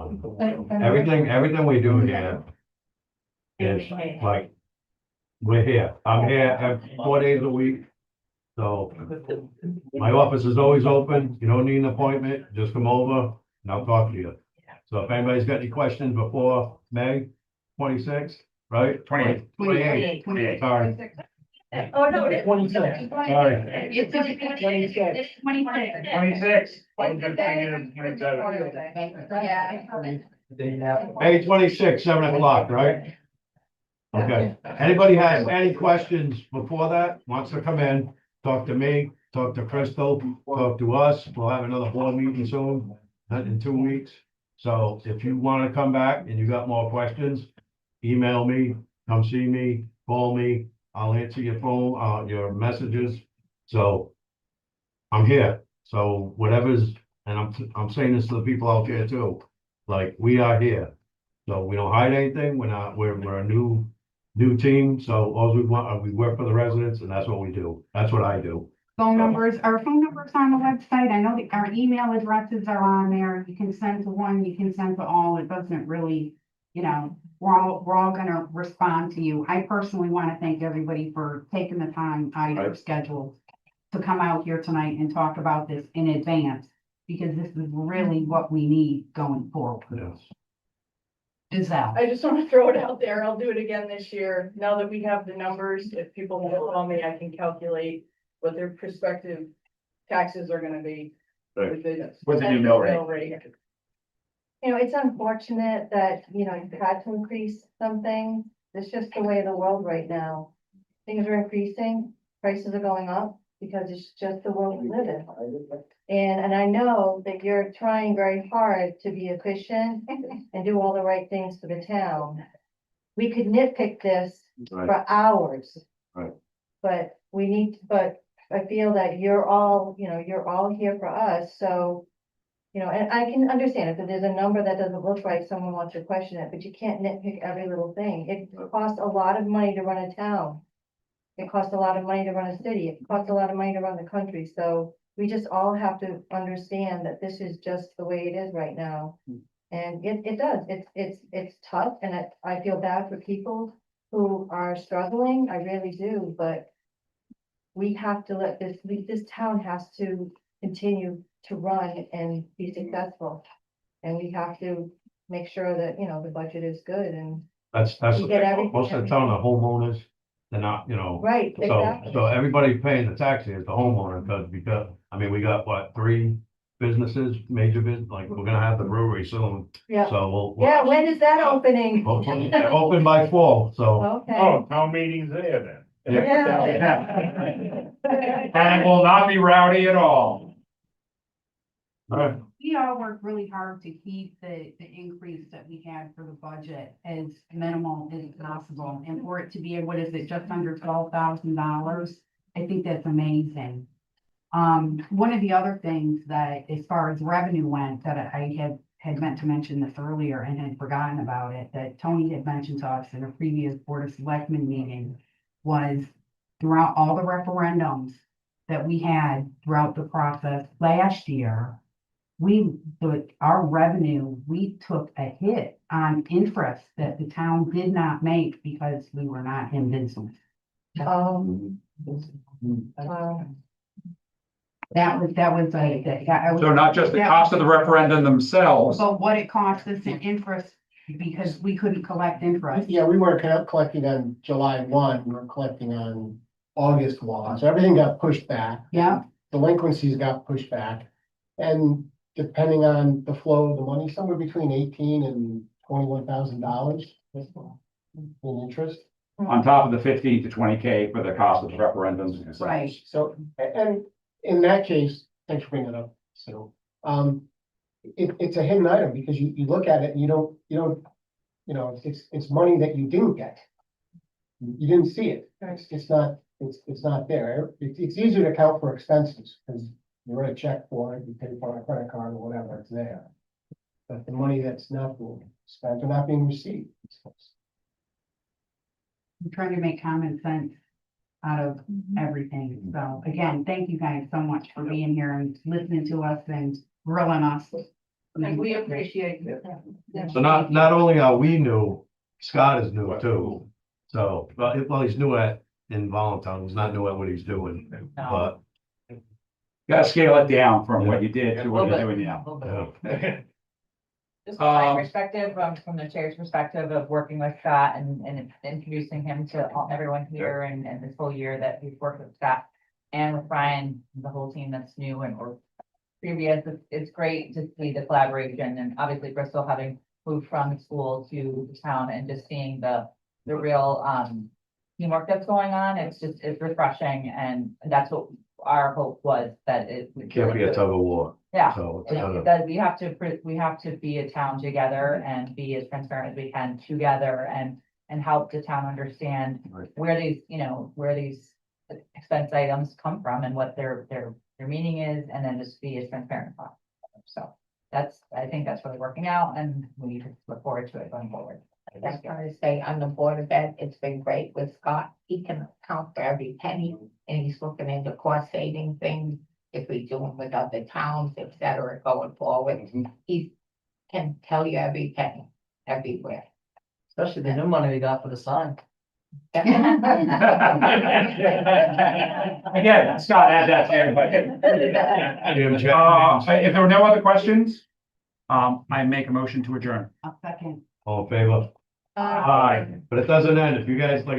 Everything we do here is like, we're here. I'm here 4 days a week. So my office is always open. You don't need an appointment, just come over and I'll talk to you. So if anybody's got any questions before May 26th, right? 28th. 28th, sorry. Oh, no, it is. 26. Sorry. It's 26. 26. May 26th, 7 o'clock, right? Okay. Anybody has any questions before that, wants to come in, talk to me, talk to Crystal, talk to us. We'll have another board meeting soon, not in 2 weeks. So if you want to come back and you got more questions, email me, come see me, call me. I'll answer your phone, your messages. So I'm here. So whatever's, and I'm saying this to the people out there too, like, we are here. So we don't hide anything. We're a new team. So all we want, we work for the residents and that's what we do. That's what I do. Phone numbers, our phone numbers on the website. I know that our email addresses are on there. You can send to one, you can send to all. It doesn't really, we're all gonna respond to you. I personally want to thank everybody for taking the time out of your schedule to come out here tonight and talk about this in advance, because this is really what we need going forward. Yes. Giselle. I just want to throw it out there. I'll do it again this year. Now that we have the numbers, if people want to call me, I can calculate what their prospective taxes are gonna be. With With the new mill rate. It's unfortunate that, you've had to increase something. It's just the way of the world right now. Things are increasing, prices are going up because it's just the world we live in. And I know that you're trying very hard to be efficient and do all the right things for the town. We could nitpick this for hours. Right. But I feel that you're all here for us, so. And I can understand if there's a number that doesn't look right, someone wants to question it, but you can't nitpick every little thing. It costs a lot of money to run a town. It costs a lot of money to run a city. It costs a lot of money to run the country, so we just all have to understand that this is just the way it is right now. And it does, it's tough, and I feel bad for people who are struggling, I really do, but we have to let this town has to continue to run and be successful. And we have to make sure that, the budget is good and. That's, We get everything most of the town are homeowners. They're not, Right, so exactly. everybody paying the taxes is the homeowner because, we got what, three businesses, major business, like, we're gonna have the brewery soon, Yeah, so we'll. yeah, when is that opening? Hopefully, they're open by fall, so. Okay. Oh, town meeting's there then. Yeah. And it will not be rowdy at all. Alright, We all worked really hard to keep the increase that we had for the budget as minimal as possible. And for it to be, what is it, just under $12,000? I think that's amazing. One of the other things that, as far as revenue went, that I had meant to mention this earlier and had forgotten about it, that Tony had mentioned to us in a previous Board of Selectmen meeting, was throughout all the referendums that we had throughout the process last year, our revenue, we took a hit on interest that the town did not make because we were not in business. That was So not just the cost of the referendum themselves, But what it cost us in interest because we couldn't collect interest. Yeah, we weren't collecting on July 1, we were collecting on August 1, so everything got pushed back. Yeah, Delinquencies got pushed back. And depending on the flow of the money, somewhere between $18,000 and $21,000 in interest. on top of the 15 to 20K for the cost of the referendums. right. So, and in that case, thanks for bringing it up, so, it's a hidden item because you look at it and you don't, it's money that you didn't get. You didn't see it. It's not there. It's easier to account for expenses because you write a check for it, you pay for a credit card or whatever, it's there. But the money that's not being spent or not being received. I'm trying to make common sense out of everything. So again, thank you guys so much for being here and listening to us and grilling us. And we appreciate it. so not only are we new, Scott is new too. So, well, he's new in Volantown, he's not new at what he's doing, but. Gotta scale it down from what you did to what you're doing now. Yeah. Just from my Um, perspective, from the chair's perspective of working with Scott and introducing him to everyone here and this whole year that we've worked with Scott and with Brian, the whole team that's new and or previous, it's great to see the collaboration and obviously Bristol having moved from school to the town and just seeing the real teamwork that's going on. It's refreshing and that's what our hope was, that it would Can't be a tug of war. Yeah, So, it does, we have to be a town together and be as transparent as we can together and help the town understand where these expense items come from and what their meaning is, and then just be as transparent as possible. So I think that's really working out and we just look forward to it going forward. That's what I say, on the Board of Ed, it's been great with Scott. He can account for every penny and he's looking into cost saving things. If we do them with other towns, et cetera, going forward, he can tell you every penny, everywhere. Especially the new money we got for the sign. Again, Scott, add that to everybody. If there were no other questions, I make a motion to adjourn. A second. All in favor? Aye. But it doesn't end, if you guys like.